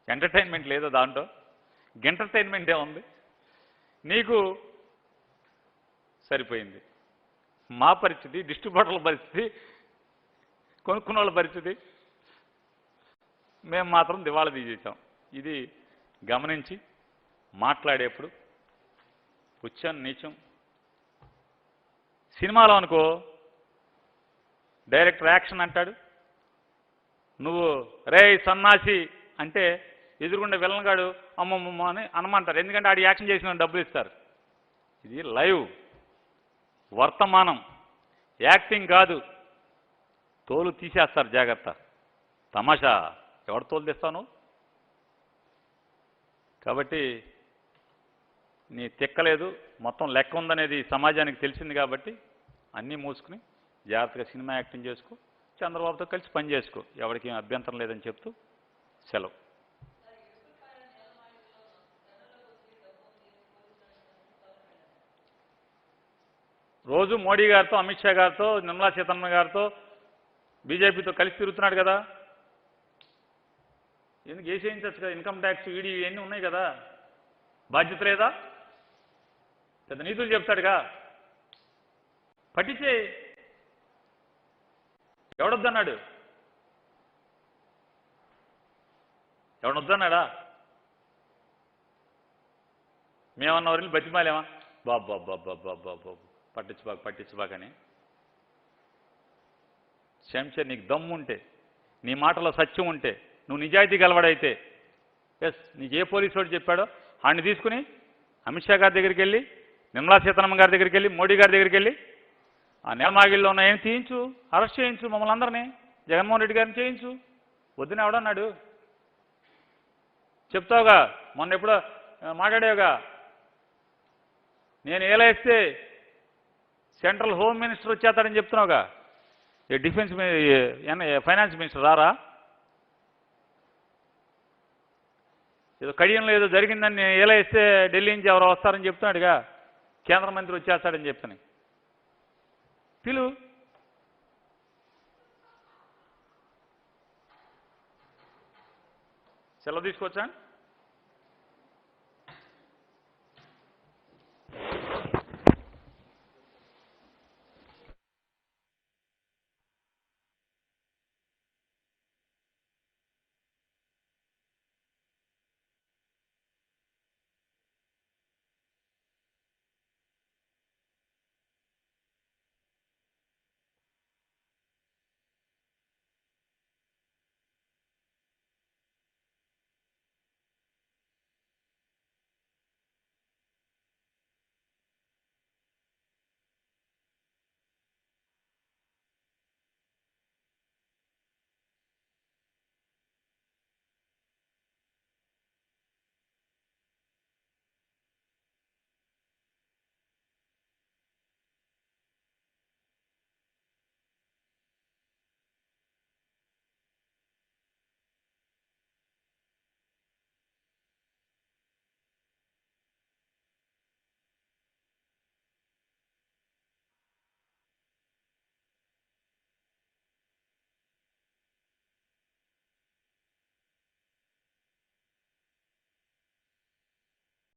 ఎంటర్టైన్మెంట్ లేదో దాంట్లో, ఎంటర్టైన్మెంటే ఉంది నీకు. సరిపోయింది. మా పరిస్థితి, డిస్ట్రిబ్యూటర్ల పరిస్థితి, కొనుక్కున్న వాళ్ళ పరిస్థితి, మేము మాత్రం దివాళా తీసేసాం. ఇది గమనించి మాట్లాడేప్పుడు ఉచ్చం నీచం. సినిమాలో అనుకో డైరెక్టర్ యాక్షన్ అంటాడు, నువ్వు రే సన్నాసి అంటే ఎదురుగుండే విలన్గాడు అమ్మమ్మ అని అనమంటారు, ఎందుకంటే ఆడి యాక్షన్ చేసిన డబ్బులు ఇస్తారు. ఇది లైవ్ వర్తమానం, యాక్టింగ్ కాదు. తోలు తీసేస్తారు, జాగ్రత్త. తమాషా ఎవడు తోలు తెస్తాను. కాబట్టి నీ తిక్కలేదు, మొత్తం లెక్క ఉందనేది సమాజానికి తెలిసింది. కాబట్టి అన్నీ మూసుకుని జాగ్రత్తగా సినిమా యాక్టింగ్ చేసుకో, చంద్రబాబుతో కలిసి పని చేసుకో, ఎవరికి అభ్యంతరం లేదని చెప్తూ సెలవు. రోజు మోడీ గారితో, అమిత్ షా గారితో, నిర్మలా సీతారామన్ గారితో, బీజేపీతో కలిసి తిరుగుతున్నాడు కదా, ఎందుకు చేసేయించచ్చు కదా. ఇన్కమ్ ట్యాక్స్, ఈడీ ఇవన్నీ ఉన్నాయి కదా, బాధ్యత లేదా? పెద్ద నీతులు చెప్తాడుగా, పట్టించే. ఎవడొద్దన్నాడు? ఎవడొద్దన్నాడా? మేమన్న వరకు బతిమాలేమా? బాబు పట్టించుబాకని. శంషే, నీకు దమ్ము ఉంటే, నీ మాటలో సత్యం ఉంటే, నువ్వు నిజాయితీ గలవాడైతే, ఎస్ నీకు ఏ పోలీసు వాడు చెప్పాడో ఆయన్ని తీసుకుని అమిత్ షా గారి దగ్గరికి వెళ్ళి, నిర్మలా సీతారామన్ గారి దగ్గరికి వెళ్ళి, మోడీ గారి దగ్గరికి వెళ్ళి ఆ నేలమాగిల్లో ఉన్న ఏం తీయించు, అరెస్ట్ చేయించు, మమ్మల్ని అందరినీ, జగన్మోహన్ రెడ్డి గారిని చేయించు. వద్దున ఎవడన్నాడు? చెప్తావుగా, మొన్న ఎప్పుడో మాట్లాడేవుగా, నేను ఏలేస్తే సెంట్రల్ హోమ్ మినిస్టర్ వచ్చేస్తాడని చెప్తున్నావుగా. డిఫెన్స్ ఫైనాన్స్ మినిస్టర్ రారా? ఏదో కడియంలో ఏదో జరిగిందని నేను ఏలేస్తే ఢిల్లీ నుంచి ఎవరో వస్తారని చెప్తున్నాడుగా, కేంద్ర మంత్రి వచ్చేస్తాడని చెప్తాను. పిలువు. సెలవు తీసుకోవచ్చా?